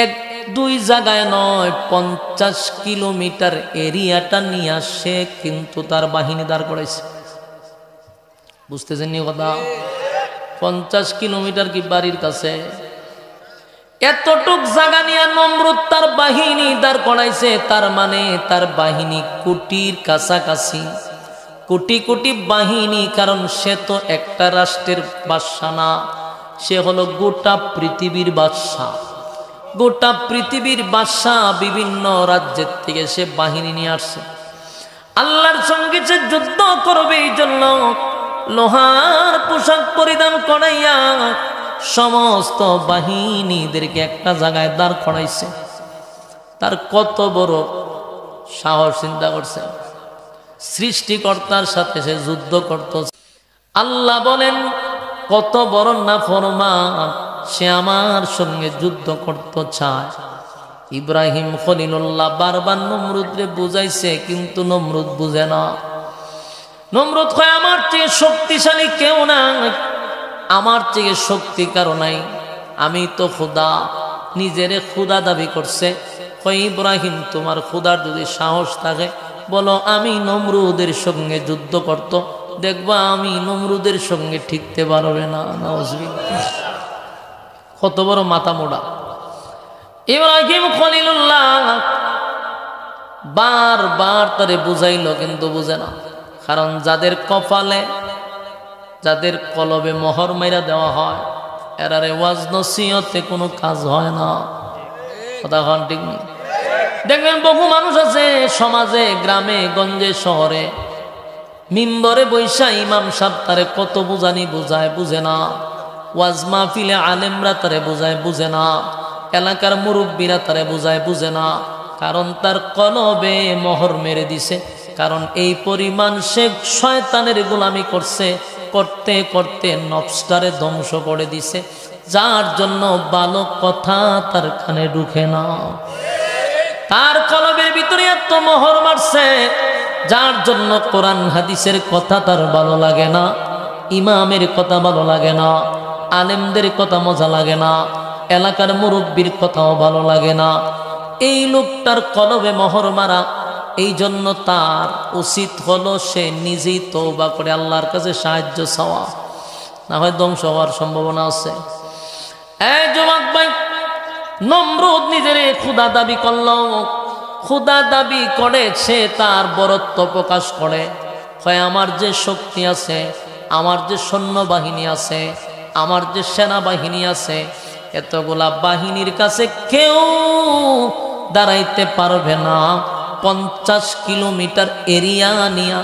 এক দুই জায়গায় নয়, 50 কিলোমিটার এরিয়াটা নিয়ে আসে, কিন্তু তার বাহিনী দাঁড় করাইছে। বুঝতেছেন নি কথা? 50 কিলোমিটার কি বাড়ির কাছে? এতটুক জায়গা নিয়ে নমরুদ তার বাহিনী দাঁড় করাইছে। তার মানে তার বাহিনী কোটির কাছাকাছি, কোটি কোটি বাহিনী। কারণ সে তো একটা রাষ্ট্রের বাদশা না, সে হলো গোটা পৃথিবীর বাদশা। গোটা পৃথিবীর বাদশা, বিভিন্ন রাজ্যের থেকে সে বাহিনী নিয়ে আসছে। আল্লাহর সঙ্গে সে যুদ্ধ করবে, এই জন্য লোহার পোশাক পরিধান করাইয়া সমস্ত বাহিনীদেরকে একটা জায়গায় দাঁড় করাইছে। তার কত বড় সাহস চিন্তা করছে। সৃষ্টিকর্তার সাথে সে যুদ্ধ করত। আল্লাহ বলেন কত বড় নাফরমান, সে আমার সঙ্গে যুদ্ধ করতে চায়। ইব্রাহিম খলিলুল্লাহ বারবার নমরুদরে বুঝাইছে, কিন্তু নমরুদ বুঝে না। নমরুদ কয় আমার চেয়ে শক্তিশালী কেউ নাই, আমার চেয়ে শক্তি কারো নাই, আমি তো খোদা। নিজেরে খোদা দাবি করছে। কয় ইব্রাহিম তোমার খোদার যদি সাহস থাকে বলো আমি নমরুদের সঙ্গে যুদ্ধ করত, দেখবা আমি নমরুদের সঙ্গে ঠিকতে পারবে না। নাউজুবিল্লাহ। কত বড় মাথা মোড়া ইব্রাহিম খলিলুল্লাহ। বারবার তারে বুঝাইল, কিন্তু বুঝে না। কারণ যাদের কপালে, যাদের কলবে মোহর মাইরা দেওয়া হয়, এরারে ওয়াজ নসিহতে কোনো কাজ হয় না। কথা হন ঠিক নেই? দেখবেন বহু মানুষ আছে সমাজে, গ্রামে গঞ্জে শহরে, মিম্বরে বৈশা ইমাম সাহেব তারে কত বুঝানি বুঝায়, বুঝে না। ওয়াজ মাহফিলে আলেমরা তারে বুঝায়, বুঝে না। এলাকার মুরব্বীরা তারে বুঝায়, বুঝে না। কারণ তার কলবে মোহর মেরে দিছে। কারণ এই পরিমাণ সে শয়তানের গোলামি করছে, করতে করতে নফসটারে ধ্বংস করে দিছে, যার জন্য ভালো কথা তার কানে ঢুকে না। তার কলবের ভিতরে এত মোহর মারছে, যার জন্য কোরআন হাদিসের কথা তার ভালো লাগে না, ইমামের কথা ভালো লাগে না, আলেমদের কথা মজা লাগে না, এলাকার মুরব্বীর কথাও ভালো লাগে না। এই লোকটার কলবে মোহর মারা। এই জন্য তার উচিত হলো সে নিজেই তওবা করে আল্লাহর কাছে সাহায্য চাওয়া, না হয় ধ্বংস হওয়ার সম্ভাবনা আছে। এই যুবক ভাই, নমরুদ নিজের খোদা দাবি করল। খোদা দাবি করে সে তার বরত্ব প্রকাশ করে। হয় আমার যে শক্তি আছে, আমার যে সৈন্যবাহিনী আছে, আমার যে সেনাবাহিনী আছে, এতগুলা বাহিনীর কাছে কেউ দাঁড়াইতে পারবে না। 50 কিলোমিটার এরিয়া নিয়ে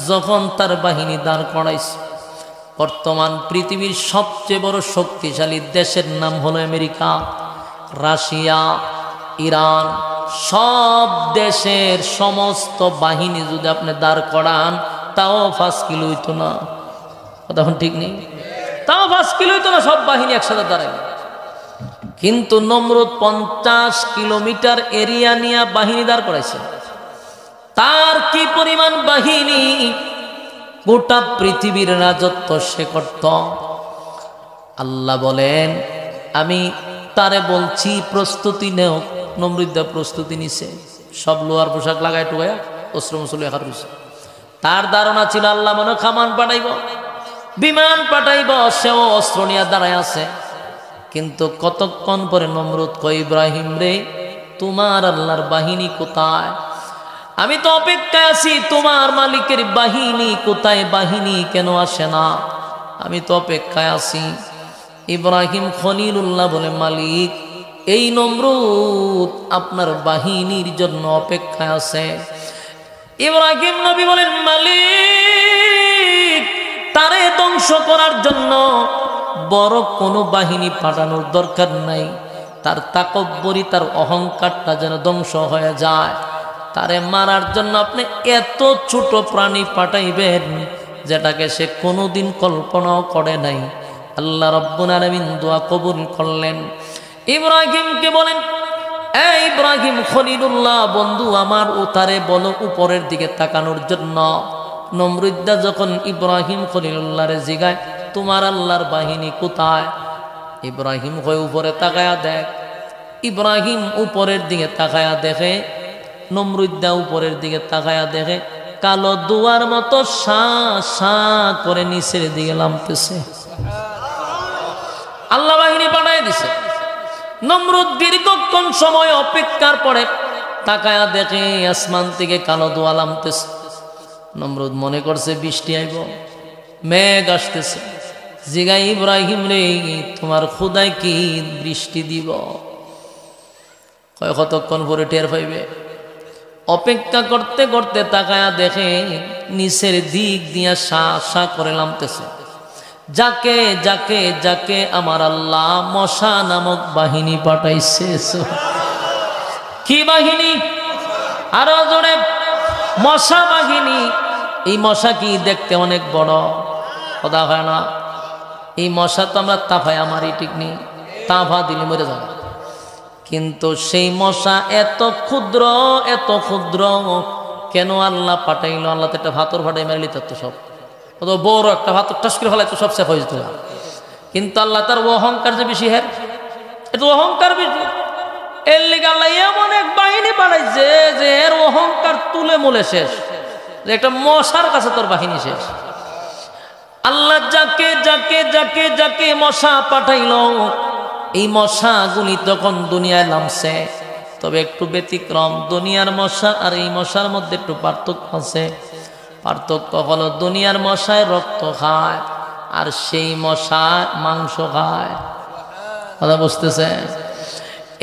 যখন তার বাহিনী দাঁড় করাইছে। বর্তমান পৃথিবীর সবচেয়ে বড় শক্তিশালী দেশের নাম হলো আমেরিকা, রাশিয়া, ইরান। সব দেশের সমস্ত বাহিনী যদি আপনি দাঁড় করান, তাও 5 কিলো হইতো না। তখন ঠিক নেই? তাও 5 কিলো হইতো না, সব বাহিনী একসাথে দাঁড়ায়। কিন্তু নমরুদ 50 কিলোমিটার এরিয়া নিয়ে বাহিনী দাঁড় করাইছে। তার কি পরিমাণ বাহিনী! গোটা পৃথিবীর রাজত্ব সে করত। আল্লাহ বলেন আমি তারে বলছি প্রস্তুতি নেও। নমরুদ প্রস্তুতি নিছে, সব লোহার পোশাক লাগায় টুকায় অস্ত্র মসলে হাত রয়েছে। তার ধারণা ছিল আল্লাহ মনে কামান পাঠাইব, বিমান পাঠাইব, সেও অস্ত্র নিয়ে দাঁড়ায় আছে। কিন্তু কতক্ষণ পরে নমরুদ কয় ইব্রাহিম রে, তোমার আল্লাহর বাহিনী কোথায়? আমি তো অপেক্ষায় আছি, তোমার মালিকের বাহিনী কোথায়? বাহিনী কেন আসে না? আমি তো অপেক্ষায় আছি। ইব্রাহিম খলিলুল্লাহ বলে মালিক, এই নমরুদ আপনার বাহিনীর জন্য অপেক্ষায় আছে। ইব্রাহিম নবী বলেন মালিক, তারে ধ্বংস করার জন্য বড় কোনো বাহিনী পাঠানোর দরকার নাই। তার তাকব্বরি, তার অহংকারটা যেন ধ্বংস হয়ে যায়। তারে মারার জন্য আপনি এত ছোট প্রাণী পাঠাইবেন যেটাকে সে কোনোদিন কল্পনাও করে নাই। আল্লাহ রাব্বুল আলামিন দোয়া কবুল করলেন। ইব্রাহিমকে বলেন, এই ইব্রাহিম খলিলুল্লাহ বন্ধু আমার, উতারে বলো উপরের দিকে তাকানোর জন্য। নমরুদ্দা যখন ইব্রাহিম খলিলুল্লাহরে জিগায় তোমার আল্লাহর বাহিনী কোথায়, ইব্রাহিম কয় উপরে তাকায়া দেখ। ইব্রাহিম উপরের দিকে তাকায়া দেখে, নমরুদ্দা উপরের দিকে তাকায়া দেখে কালো দুয়ার মতো সা সা করে নিচের দিকে নামতেছে। আল্লাহ বাহিনী পাঠায় দিছে। নমরুদ দীর্ঘক্ষণ সময় অপেক্ষার পরে তাকায়া দেখে আসমান থেকে কালো দোয়া নামতেছে। নমরুদ মনে করছে বৃষ্টি আইব, মেঘ আসতেছে। জিগা ইব্রাহিম রে তোমার খুদাই কি বৃষ্টি দিব? কতক্ষণ পরে টের পাইবে। অপেক্ষা করতে করতে তাকায়া দেখে নিচের দিক দিয়া সা সা করে নামতেছে। যাকে যাকে যাকে আমার আল্লাহ মশা নামক বাহিনী পাঠাইছে। কি বাহিনী? আরো জোরে, মশা বাহিনী। এই মশা কি দেখতে অনেক বড়, কথা হয় না? এই মশা তো আমরা তাফায় মারি, ঠিক নেই? তাফা দিলে মরে যাবে। কিন্তু সেই মশা এত ক্ষুদ্র, এত ক্ষুদ্র কেন আল্লাহ পাঠাইল? আল্লাহ তো একটা ভাতর ফাটাই মারিলি তো সব, কত বড় একটা ভাতর টাস করে ফেলাই তো সব সেফ হয়ে যেত। কিন্তু আল্লাহ তার অহংকার যে বেশি, হ্যাঁ এটা অহংকার বেশি। এর লিগে আল্লাহ এমন এক বাহিনী পাঠাইছে যে এর অহংকার তুলে মুলে শেষ। একটা মশার কাছে তোর বাহিনী শেষ। আল্লাহ যাকে যাকে যাকে যাকে মশা পাঠাইল, এই মশাগুলি তখন দুনিয়ায় নামছে। তবে একটু ব্যতিক্রম, দুনিয়ার মশা আর এই মশার মধ্যে একটু পার্থক্য আছে। পার্থক্য হলো দুনিয়ার মশায় রক্ত খায় আর সেই মশা মাংস খায়। কথা বুঝতেছে?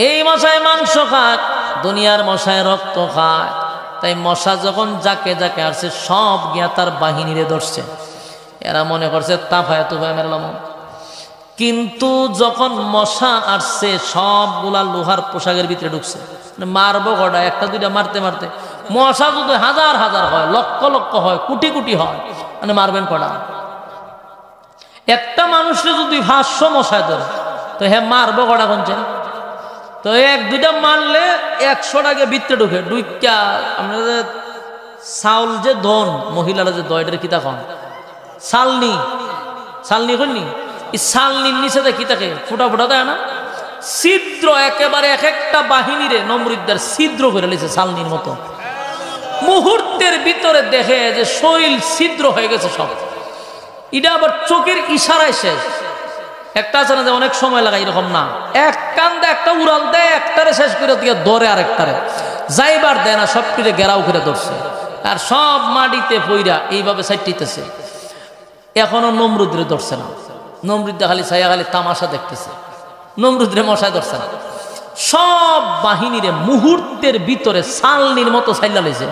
এই মশায় মাংস খায়, দুনিয়ার মশায় রক্ত খায়। তাই মশা যখন যাকে যাকে আসছে সব গিয়া তার বাহিনীরে ধরছে। এরা মনে করছে তাফায় তুফায় মেরলাম। কিন্তু যখন মশা আসছে সবগুলা লোহার পোশাকের ভিতরে ঢুকছে। মারবো কটা, একটা দুইটা মারতে মারতে মশা যদি হাজার হাজার হয়, লক্ষ লক্ষ হয়, কোটি কোটি হয়, মানে মারবেন কটা? একটা মানুষের যদি 500 মশায় ধরে তো হ্যাঁ মারবো কটা কোনছে? তো এক দুইটা মারলে 100 টাকা ভিতরে ঢুকে ঢুকা। আমরা যে চাউল যে ধন মহিলারা যে দয়টার কিতা খান, চালনি চালনি কইনি, এই চালনির নিচে কি থাকে ফুটা ফুটা দেয় না, ছিদ্র একেবারে এক একটা বাহিনীরে নমরুদ্দার ছিদ্র করে লেছে চালনির মতো। মুহূর্তের ভিতরে দেখে যে শরীর ছিদ্র হয়ে গেছে সব। এটা আবার চোখের ইশারায় শেষ। একটা আছে না যে অনেক সময় লাগায়, এরকম না, এক কান্দে একটা উড়াল দেয়, একটারে শেষ করে দিয়ে ধরে আর একটারে যাইবার দেয় না, সব কিছু ঘেরাও করে ধরছে আর সব মাটিতে পইরা এইভাবে সাইটিতেছে। এখনো নমরুদ্রে ধরছে না। নমরুদ্রে খালি ছায়া খালি তামাশা দেখতেছে। নমরুদ্রে মশায় ধরছে না। সব বাহিনীরে মুহূর্তের ভিতরে সালনির মতো সাইলা লেছে।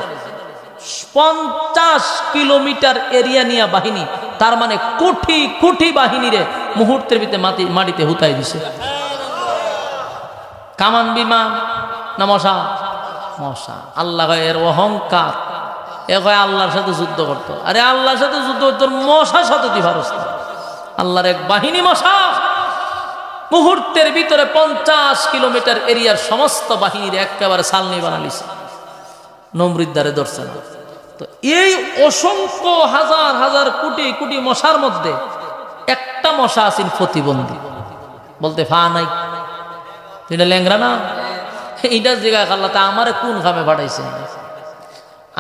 50 কিলোমিটার এরিয়া নিয়ে বাহিনী, তার মানে কোটি কোটি বাহিনীরে মুহূর্তের ভিতরে মাটিতে হুতাই দিছে। কামান বিমান না মশা? মশা। আল্লাহ এর অহংকার, এ কয় আল্লাহর সাথে যুদ্ধ করতো। আরে আল্লাহর সাথে যুদ্ধ তোর মশার সাথে তুই পারস না। আল্লাহর এক বাহিনী মশা মুহূর্তের ভিতরে 50 কিলোমিটার এরিয়ার সমস্ত বাহিনীর একেবারে সালনি বানালিছে। নমরুদ্দারে ধরছে না। তো এই অসংখ্য হাজার হাজার কোটি কোটি মশার মধ্যে একটা মশা আছেন প্রতিবন্ধী, বলতে ফা নাই, তুই ল্যাংরা না। এইটা জিজ্ঞাসা আল্লাহ তা আমারে কোন কামে পাঠাইছেন?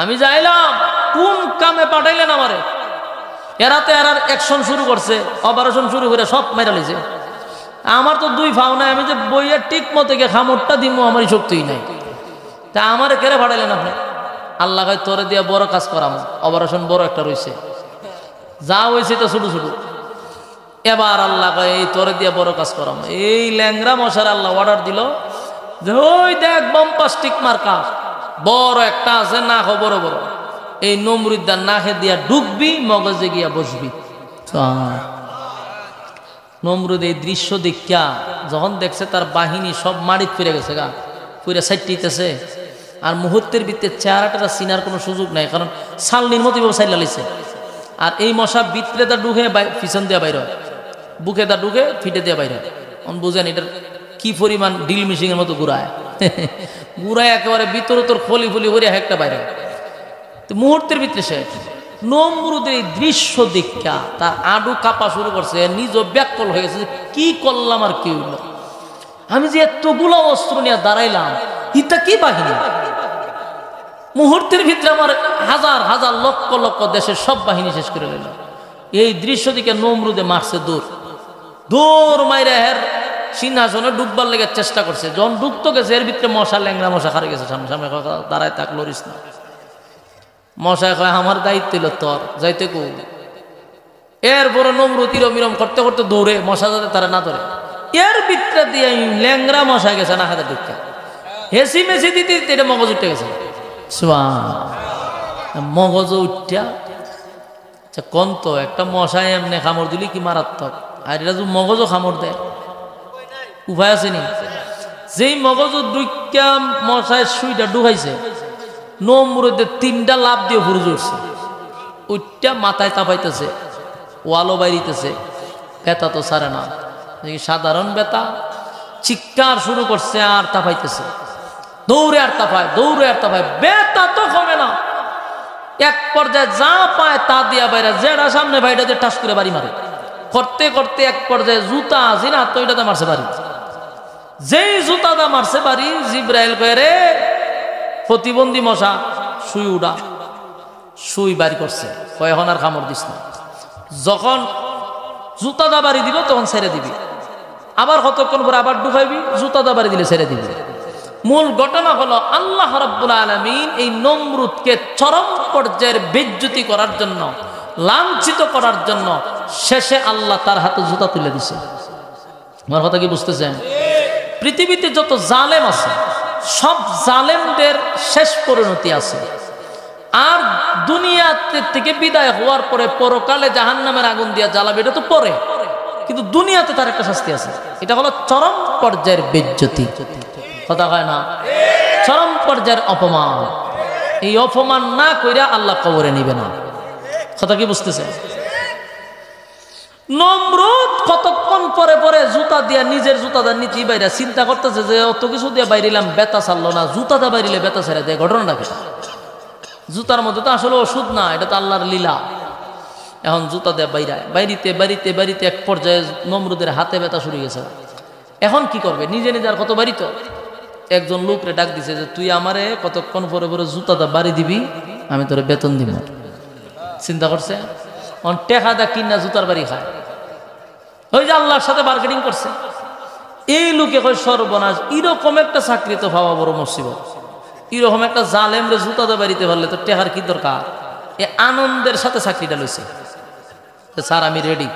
আমি যাইলাম, কোন কামে পাঠাইলেন আমারে? এরাতে এরার অ্যাকশন শুরু করছে, অপারেশন শুরু করে সব মেরা লিছে। আমার তো 2 ফাও নাই, আমি যে বইয়া ঠিক মতো গিয়ে খামড়টা দিব আমারই শক্তিই নাই। তা আমারে কেড়ে পাঠাইলেন আপনি? আল্লাহ কয় তোরে দিয়া বড় কাজ করাম, অপারেশন বড় একটা রয়েছে, যা হয়েছে তো ছোট ছোট। এবার আল্লাহ কয় এই তোরে দিয়া বড় কাজ করাম। এই ল্যাংরা মশার আল্লাহ অর্ডার দিল যে ওই দেখ বম্পাস্টিক মার্কা বড় একটা আছে, না বড় বড়, এই নমরুদ্দার নাকে দিয়া ডুববি, মগজে গিয়া বসবি। নমরুদ এই দৃশ্য দেখিয়া যখন দেখছে তার বাহিনী সব মাটিতে ফিরে গেছে, গা ফিরে সাইটিতেছে, আর মুহূর্তের ভিতরে চেহারাটা চিনার কোনো সুযোগ নাই, কারণ সালনির মতো সাইল লাইছে। আর এই মশা ভিতরে তা ঢুকে পিছন দিয়ে বাইর হয়, বুকে তা ঢুকে ফিটে দিয়ে বাইর হয়। বুঝেন এটার কি পরিমাণ ড্রিল মেশিনের মতো ঘুরায় ঘুরায় একেবারে ভিতরে তোর ফলি ফলি করে একটা বাইরে হয়। তো মুহূর্তের ভিতরে সে নমরুদের এই দৃশ্য দেখা তার আডু কাঁপা শুরু করছে, নিজ ব্যাকল হয়ে গেছে, কি করলাম আর কি হইল, আমি যে এতগুলো অস্ত্র নিয়ে দাঁড়াইলাম, ইটা কি বাহিনী। মুহূর্তের ভিতরে আমার হাজার হাজার লক্ষ লক্ষ দেশের সব বাহিনী শেষ করে নিল। এই দৃশ্য দিকে নমরুদে মারছে দৌড় মাইরে হের সিংহাসনে ডুববার লেগে চেষ্টা করছে। যখন ডুবতো গেছে এর ভিতরে মশা ল্যাংরা মশা খারে গেছে, সামনে সামনে দাঁড়ায় তাক লড়িস না। মশায় কয় আমার দায়িত্ব হইল তোর, যাইতে কো। এরপরে নমরুদ ইরম করতে করতে দৌড়ে মশা যাতে তারা না ধরে, এর ভিতরে দিয়ে ল্যাংরা মশা গেছে না হাতে ঢুকে হেসি মেসি দিতে দিতে এটা মগজ উঠে গেছে। মগজ উঠা কোন তো একটা মশায় এমনি খামড় দিলি কি মারাত্মক, আর এটা যদি মগজও খামড় দেয় উপায় আছে নি। যেই মগজ ডুইকা মশায় সুইটা ঢুকাইছে, নমরুদে 3টা লাভ দিয়ে ফুরুজ উঠছে, ওইটা মাথায় তাপাইতেছে, ওয়ালও বাইরিতেছে, ব্যথা তো সারে না, সাধারণ ব্যথা। চিৎকার শুরু করছে আর তাপাইতেছে, দৌড়ে আর তাপায়, দৌড়ে আর তাপায়, ব্যথা তো কমে না। এক পর্যায়ে যা পায় তা দিয়া বাইরে, যেটা সামনে ভাইটাতে টাস করে বাড়ি মারে, করতে করতে এক পর্যায়ে জুতা আছে না তো ওইটাতে মারছে বাড়ি। যেই জুতাটা মারছে বাড়ি, জিব্রাইল কয়ে রে প্রতিবন্ধী মশা সুই উড়া, সুই বাড়ি করছে, কয় এখন আর কামড় দিস না। যখন জুতাটা বাড়ি দিব তখন ছেড়ে দিবি, আবার কতক্ষণ পরে আবার ঢুকাইবি, জুতাটা বাড়ি দিলে ছেড়ে দিবি। মূল ঘটনা হলো আল্লাহ রাব্বুল আলামিন এই নমরুদকে চরম পর্যায়ের বেইজ্জতি করার জন্য, লাঞ্ছিত করার জন্য শেষে আল্লাহ তার হাতে জুতা তুলে দিছে। আমার কথা কি বুঝতেছেন? পৃথিবীতে যত জালেম আছে সব জালেমদের শেষ পরিণতি আছে, আর দুনিয়াতে থেকে বিদায় হওয়ার পরে পরকালে জাহান্নামের আগুন দিয়া জ্বালাবে, এটা তো পরে, কিন্তু দুনিয়াতে তার একটা শাস্তি আছে। এটা হলো চরম পর্যায়ের বেইজ্জতি, কথা হয় না, চরম পর্যায়ের অপমান। এই অপমান না কইরা আল্লাহ কবরে নিবে না, কথা কি বুঝতেছে? নমরুদ কতক্ষণ পরে পরে জুতা দিয়া নিজের জুতাদার নিচে বাইরে চিন্তা করতেছে যে অত কিছু দিয়ে বাইরিলাম বেতা ছাড়লো না, জুতাটা বাইরিলে বেতা ছেড়ে দেয়, ঘটনাটা কি? জুতার মধ্যে তো আসলে ওষুধ না, এটা তো আল্লাহর লীলা। এখন জুতা দিয়ে বাইরায়, বাইরিতে বাড়িতে বাড়িতে এক পর্যায়ে নমরুদের হাতে ব্যথা শুরু গেছে। এখন কি করবে? নিজে নিজে আর কত বাড়িত, একজন লোকরে ডাক দিছে যে তুই আমারে কতক্ষণ পরে পরে জুতাটা বাড়ি দিবি, আমি তোরে বেতন দিব। চিন্তা করছে, টেকা দা কিনা জুতার বাড়ি খায়, ওই যে আল্লাহর সাথে মার্কেটিং করছে। এই লোকে কয় সর্বনাশ, এরকম একটা চাকরি তো পাওয়া বড় মুসিবত, এরকম একটা জালেমরে জুতাটা বাড়িতে পারলে তো টেকার কি দরকার। এ আনন্দের সাথে চাকরিটা লইছে, স্যার আমি রেডি।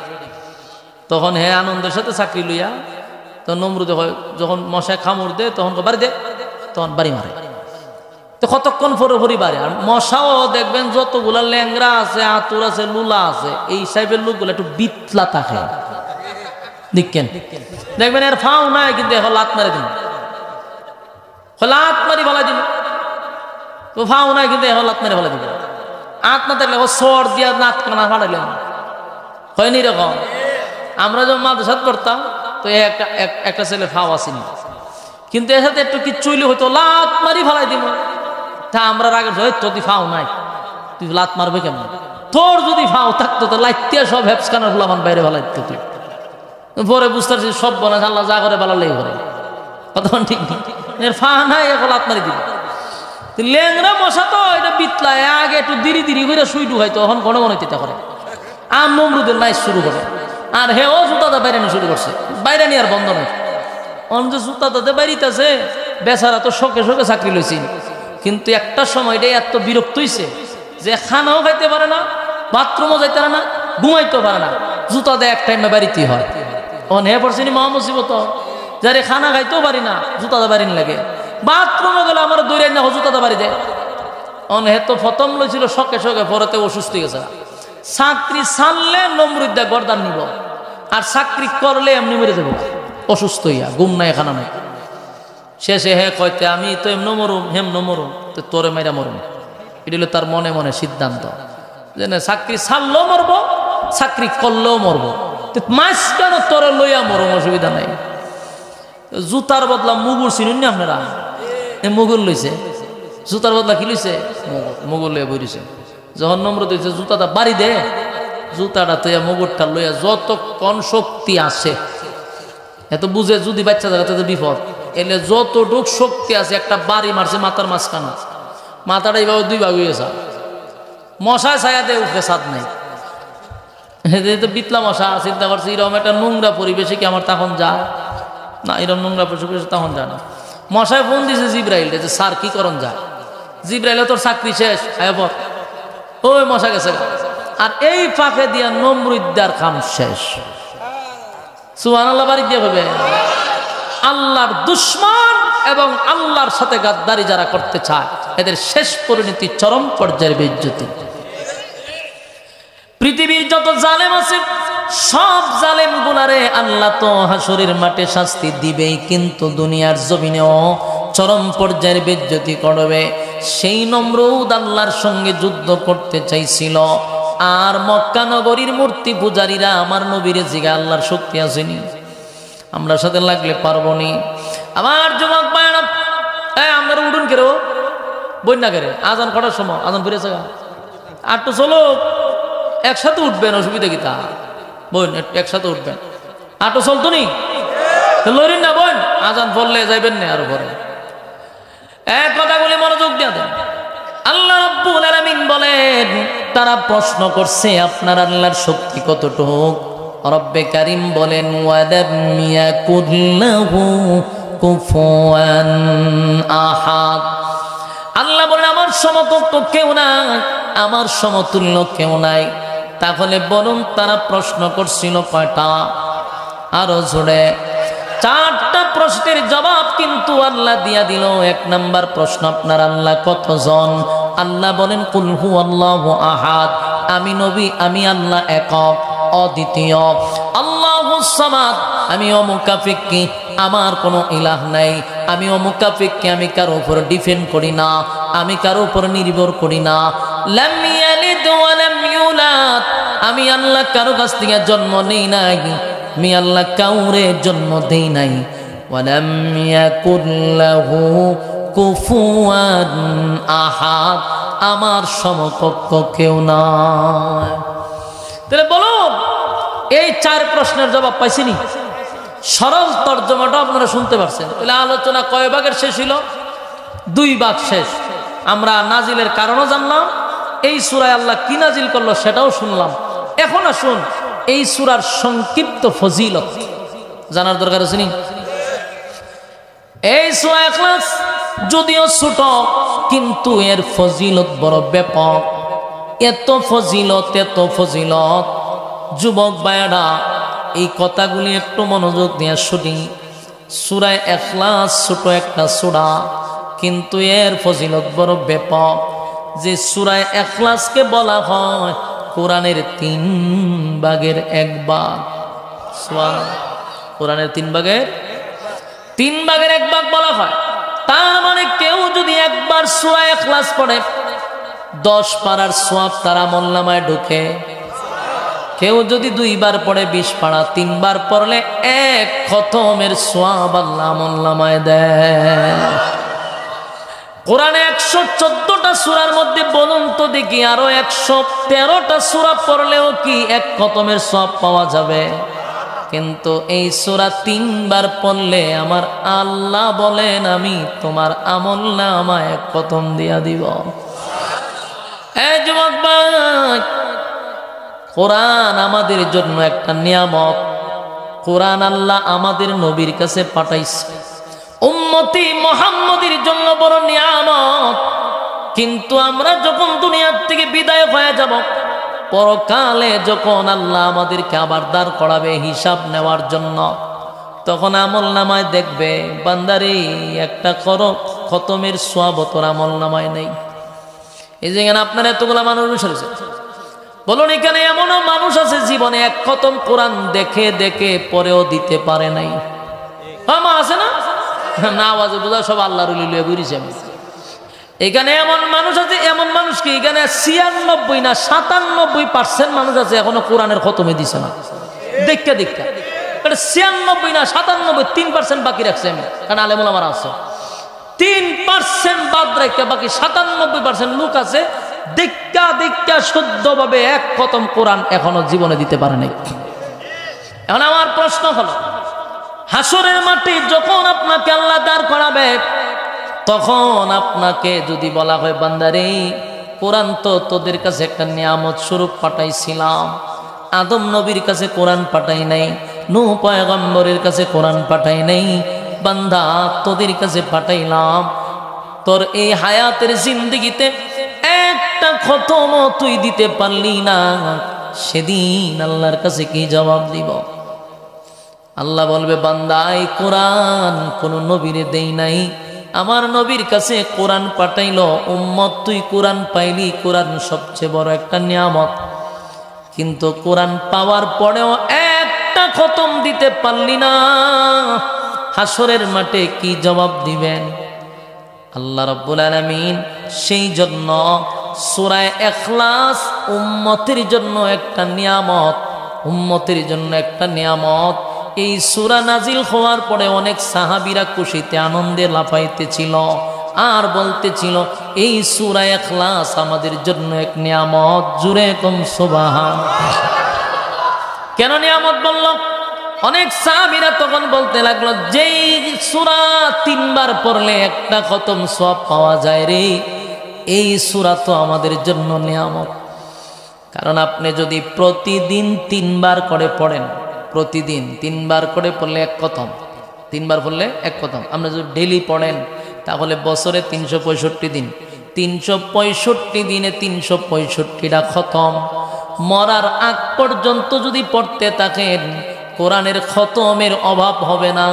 তখন হ্যাঁ আনন্দের সাথে চাকরি লইয়া তো নমরুদে হয় যখন মশায় কামড় দেয় তখন বাড়ি দে, তখন বাড়ি মারে। তো কতক্ষণ পরে পরি বাড়ে। আর মশাও দেখবেন যতগুলা ল্যাংরা আছে, আতুর আছে, লুলা আছে, এই সাইবের লোকগুলো একটু বিতলা থাকে, দেখেন দেখবেন এর ফাও নাই, কিন্তু এখন লাত মারে দিন, লাত মারি ভালাই দিন, তো ফাও নাই কিন্তু এখন লাত মারি ভালাই দিন। আত না থাকলে ও সর দিয়া নাত কানা ফাটাইলেন, হয়নি এরকম। আমরা যখন মাদ্রাসাত করতাম তো একটা ছেলে ফাও আসেনি, কিন্তু এর সাথে একটু কিচ্ছু হইলে হয়তো লাত মারি ফালাই দিব। তা আমরা আগে যদি ফাও নাই তুই লাত মারবে কেমন? তোর যদি ফাও থাকতো তো লাইতিয়া সব হেপসখানার ফুলামান বাইরে ফালাই দিত। তুই পরে বুঝতে পারছি সব বনা আল্লাহ যা করে বালালেই করে, কথা ঠিক নেই, এর ফা নাই এখন লাত মারি দিব। ল্যাংরা মশা তো এটা বিতলায়, আগে একটু ধীরে ধীরে করে শুই ঢুকাইতো, এখন ঘন ঘন চিন্তা করে। আর নমরুদের নাইস শুরু করে, আর হে ও জুতাটা বাইরে শুরু করছে, বাইরে নিয়ে আর বন্ধ নাই। অন যে জুতাটাতে বাইরিতেছে, বেচারা তো শোকে শোকে চাকরি লইছি, কিন্তু একটা সময় এটা এত বিরক্ত হইছে যে খানাও খাইতে পারে না, বাথরুমও যাইতে পারে না, ঘুমাইতেও পারে না, জুতা দেয় এক টাইমে বাড়িতেই হয়। অন হে পড়ছিনি মহা মুসিবত, যারে খানা খাইতেও পারি না, জুতাটা বাড়ি লাগে, বাথরুমে গেলে আমার দৌড়ে না জুতাটা বাড়ি দেয়। অন হে তো প্রথম লইছিল শখে শখে, পরেতে অসুস্থ গেছে। চাকরি ছাড়লে নমরুদ্দা গর্দান নিব, আর চাকরি করলে এমনি মেরে দেবো অসুস্থ হইয়া, ঘুম নাই খানা নাই। শেষে হে কয়তে আমি তো এমন মরুম হেমন মরুম, তো তোরে মাইরা মরুম। এটা হলো তার মনে মনে সিদ্ধান্ত যে না, চাকরি ছাড়লেও মরবো, চাকরি করলেও মরবো, মাছ কেন তোরে লইয়া মরুম, অসুবিধা নাই। জুতার বদলা মুগুর চিনুন না আপনারা? মুগুর লইছে, জুতার বদলা কি লইছে? মুগুর লইয়া বইছে। যখন নম্রত হয়েছে জুতাটা বাড়ি দে, জুতাটা তো মুগুরটা লইয়া যতক্ষণ শক্তি আসে, এত বুঝে যদি বাচ্চা জায়গাতে বিপদ এলে যতটুক শক্তি আছে একটা বাড়ি মারছে মাথার মাঝখানে, মাথাটা এইভাবে দুই ভাগ হয়েছে, মশায় ছায়াতে উঠবে সাদ নাই। তো বিতলা মশা চিন্তা করছে এরকম একটা নোংরা পরিবেশে কি আমার তখন যায় না, এরকম নোংরা পরিবেশে তখন যায় না। মশায় ফোন দিছে জিব্রাইল যে স্যার কি করণ যায়, জিব্রাইলে তোর চাকরি শেষ, আয়াপর ওই মশা গেছে। আর এই ফাঁকে দিয়া নমরুদ্দার কাম শেষ। সুবহানাল্লাহ, বাড়ি দিয়ে হবে। আল্লাহর দুশ্মন এবং আল্লাহর সাথে গাদ্দারি যারা করতে চায় এদের শেষ পরিণতি চরম পর্যায়ের বেইজ্জতি। পৃথিবীর যত জালেম আছে সব জালেম গুলারে আল্লাহ তো হাসরের মাঠে শাস্তি দিবেই, কিন্তু দুনিয়ার জমিনেও চরম পর্যায়ের বেইজ্জতি করবে। সেই নমরুদ আল্লাহর সঙ্গে যুদ্ধ করতে চাইছিল, আর মক্কা নগরীর মূর্তি পূজারীরা আমার নবীর জিগা আল্লাহর শক্তি আসেনি, আমরা সাথে লাগলে পারবো নি। আমার যুবক ভাইরা, আমরা উঠুন কেরো বই না কেরে, আজান করার সময় আজান ফিরেছে আর তো চলো একসাথে উঠবেন, অসুবিধা কি তা বোন, একসাথে উঠবেন। আটো চলতো নি লড়িন না বোন, আজান পড়লে যাইবেন না আরো পরে। এক কথাগুলি মনোযোগ দিয়ে দেন। আল্লাহ রাব্বুল আলামিন বলেন, তারা প্রশ্ন করছে আপনার আল্লাহর শক্তি কতটুক। রব্বে কারীম বলেন, ওয়ালাম ইয়াকুল লাহু কুফুয়ান আহাদ। আল্লাহ বলেন আমার সমতুল্য কেউ নাই, আমার সমতুল্য কেউ নাই। তাহলে বলুন তারা প্রশ্ন করছিল কয়টা? আরো জোরে। চারটা প্রশ্নের জবাব কিন্তু আল্লাহ দিয়া দিল। এক নাম্বার প্রশ্ন, আপনার আল্লাহ কতজন? আল্লাহ বলেন কুল হুয়াল্লাহু আহাদ, আমি নবী আমি আল্লাহ একক অদ্বিতীয়। আল্লাহুস সামাদ, আমি অমুকাফিক্কি, আমার কোনো ইলাহ নাই। আমি অমুকাফিক্কি, আমি কারো উপর ডিপেন্ড করি না, আমি কারো উপর নির্ভর করি না। লাম ইয়ালিদ ওয়া লাম ইউলাদ, আমি আল্লাহ কারো কাছ থেকে জন্ম নেই নাই, আমি আল্লাহ কাউরে জন্ম দেই নাই। ওয়ালাম ইয়াকুল লাহু কুফুয়ান আহাদ, আমার সমকক্ষ কেউ নাই। তাহলে বলুন এই চার প্রশ্নের জবাব পাইছিনি? সরল তর্জমাটা আপনারা শুনতে পারছেন। তাহলে আলোচনা কয় ভাগের শেষ হইল? 2 ভাগ শেষ। আমরা নাজিলের কারণও জানলাম, এই সূরায় আল্লাহ কি নাজিল করলো সেটাও শুনলাম। এখন আসুন এই সূরার সংক্ষিপ্ত ফজিলত জানার দরকার আছে নি? এই সূরা ইখলাস যদিও ছোট, কিন্তু এর ফজিলত বড় ব্যাপক। এত ফজিলত যুবক ভাইয়েরা, এই কথাগুলি একটু মনোযোগ দিয়ে শুনি। সূরা ইখলাস ছোট একটা সূরা, কিন্তু এর ফজিলত বড় ব্যাপক। যে সূরা ইখলাসকে বলা হয় কোরআনের 3 ভাগের 1 ভাগ। সুবহানাল্লাহ, কোরআনের 3 ভাগের 1 ভাগ বলা হয়। তার মানে কেউ যদি একবার সূরা ইখলাস পড়ে 10 পারার সওয়াব তার আমলনামায় ঢোকে। কেউ যদি 2 বার পড়ে 20 পারা, 3 বার পড়লে 1 খতমের সওয়াব আল্লাহ আমলনামায় দেয়। কোরআনে 114টা সূরার মধ্যে বলুন তো দেখি আরো 113টা সূরা পড়লেও কি 1 খতমের সওয়াব পাওয়া যাবে? কিন্তু এই সূরা 3 বার পড়লে আমার আল্লাহ বলেন আমি তোমার আমলনামায় 1 খতম দিয়া দিব। এই যুবক ভাই, কোরআন আমাদের জন্য একটা নিয়ামত। কোরআন আল্লাহ আমাদের নবীর কাছে পাঠাইছে উম্মতি মুহাম্মদের জন্য বড় নিয়ামত। কিন্তু আমরা যখন দুনিয়ার থেকে বিদায় হয়ে যাব, পরকালে যখন আল্লাহ আমাদেরকে আবার দাঁড় করাবে হিসাব নেওয়ার জন্য, তখন আমলনামায় দেখবে বান্দারে একটা খতমের সওয়াব তোর আমলনামায় নেই। এই যে এখানে আপনার এতগুলা মানুষ বসেছে, বলুন এখানে এমনও মানুষ আছে জীবনে 1 খতম কোরআন দেখে দেখে পরেও দিতে পারে নাই। আমার আছে না? না আওয়াজে বোঝা সব আল্লাহর ওলি লইয়া ঘুরিছি আমি। এখানে এমন মানুষ আছে, এমন মানুষ কি এখানে 96 না 97% মানুষ আছে এখনো কোরআনের খতমে দিছে না। দেখা দেখা এটা 96 না 97, 3% বাকি রাখছে আমি, কারণ আলেম ওলামারা আছে। 3% বাদ রেখে বাকি 97% লোক আছে দেখা দেখা শুদ্ধভাবে এক খতম কোরআন এখনো জীবনে দিতে পারে নাই। এখন আমার প্রশ্ন হলো, হাসরের মাঠে যখন আপনাকে আল্লাহ দাঁড় করাবে, তখন আপনাকে যদি বলা হয় বান্দারে কোরআন তো তোদের কাছে একটা নিয়ামত স্বরূপ পাঠাইছিলাম, আদম নবীর কাছে কোরআন পাঠাই নাই, নূহ পয়গম্বরের কাছে কোরআন পাঠাই নাই, বান্দা তোদের কাছে পাঠাইলাম, তোর এই হায়াতের জিন্দেগিতে একটা খতম তুই দিতে পারলি না, সেদিন আল্লাহর কাছে কি জবাব দিব? আল্লাহ বলবে বান্দা এই কোরআন কোন নবীরে দেই নাই, আমার নবীর কাছে কোরআন পাঠাইলো, উম্মত তুই কোরআন পাইলি, কোরআন সবচেয়ে বড় একটা নিয়ামত, কিন্তু কোরআন পাওয়ার পরেও একটা খতম দিতে পারলি না, হাসরের মাঠে কি জবাব দিবেন? আল্লাহ রাব্বুল আলামিন সেই জন্য সূরা ইখলাস উম্মতের জন্য একটা নিয়ামত, উম্মতের জন্য একটা নিয়ামত। এই সূরা নাজিল হওয়ার পরে অনেক সাহাবীরা খুশিতে আনন্দে লাফাইতেছিল আর বলতেছিল এই সূরা ইখলাস আমাদের জন্য এক নিয়ামত। জুরে কম সুবহানাল্লাহ। কেন নিয়ামত বলল? অনেক সাহাবীরা তখন বলতে লাগলো যেই সূরা 3 বার পড়লে একটা খতম সওয়াব পাওয়া যায় রে, এই সূরা তো আমাদের জন্য নিয়ামত। কারণ আপনি যদি প্রতিদিন 3 বার করে পড়েন, প্রতিদিন 3 বার করে পড়লে এক খতম, 3 বার পড়লে এক খতম। আপনি যদি ডেইলি পড়েন তাহলে বছরে 365 দিন, 365 দিনে 365টা খতম। মরার আগ পর্যন্ত যদি পড়তে থাকেন কোরআনের খতমের অভাব হবে না।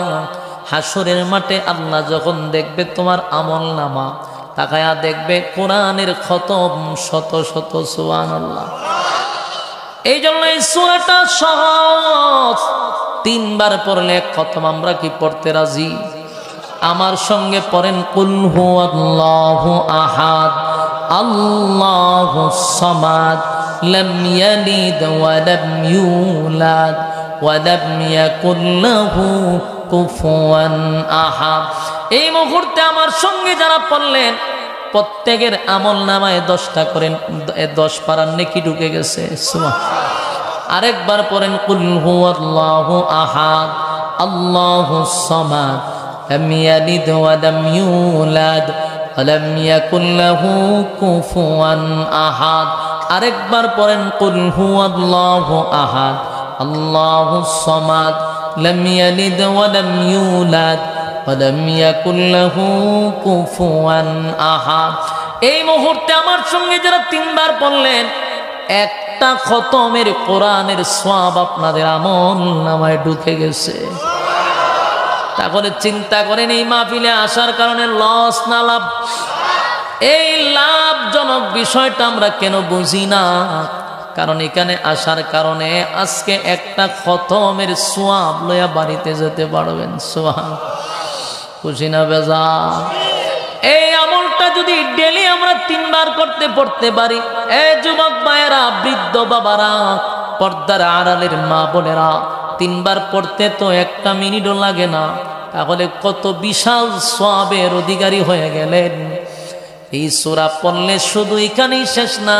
হাসরের মাঠে আল্লাহ যখন দেখবে তোমার আমল নামা, তাকায়া দেখবে কোরআনের খতম শত শত। সুবহানাল্লাহ। এই জন্য এই সূরাটা সহজ, 3 বার পড়লে এক খতম। আমরা কি পড়তে রাজি? আমার সঙ্গে পড়েন কুল হুয়াল্লাহু আহাদ আল্লাহুস সামাদ লাম ইয়ালিদ ওয়া লাম ইউলাদ ওয়া লাম ইয়াকুল লাহু কুফুয়ান আহাদ। এই মুহূর্তে আমার সঙ্গে যারা পড়লেন প্রত্যেকের আমল নামায় 10টা করেন, 10 পারার নেকি ঢুকে গেছে। সুবহানাল্লাহ। আরেকবার পড়েন কুল হুয়াল্লাহু আহাদ আল্লাহুস সামাদ লাম ইয়ালিদ ওয়া লাম ইউলাদ ওয়া লাম ইয়াকুল লাহু কুফুয়ান আহাদ। আরেকবার পড়েন কুল হুয়াল্লাহু আহাদ আল্লাহুস সামাদ লাম ইয়ালিদ ওয়া লাম ইউলাদ ওয়া লাম ইয়াকুল লাহু কুফুয়ান আহাদ। এই মুহূর্তে আমার সঙ্গে যারা 3 বার পড়লেন একটা খতমের কোরআনের সওয়াব আপনাদের আমল নামায় ঢুকে গেছে। তাহলে চিন্তা করেন এই মাহফিলে আসার কারণে লস না লাভ? এই লাভজনক বিষয়টা আমরা কেন বুঝি না? কারণ এখানে আসার কারণে আজকে একটা খতমের সওয়াব লইয়া বাড়িতে যেতে পারবেন। সুবহানাল্লাহ। খুশি না বেজার? এই আমলটা যদি ডেলি আমরা 3 বার করতে পড়তে পারি, এই যুবক ভাইয়েরা, বৃদ্ধ বাবারা, পর্দার আড়ালের মা বোনেরা, 3 বার পড়তে তো 1 মিনিটও লাগে না, তাহলে কত বিশাল সওয়াবের অধিকারী হয়ে গেলেন। এই সূরা পড়লে শুধু এখানেই শেষ না,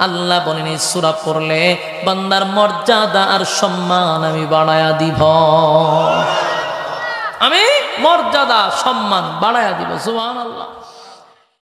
আল্লাহ বলেন এই সূরা পড়লে বান্দার মর্যাদা আর সম্মান আমি বাড়ায়া দিব, আমি মর্যাদা সম্মান বাড়ায়া দিব। সুবহানাল্লাহ।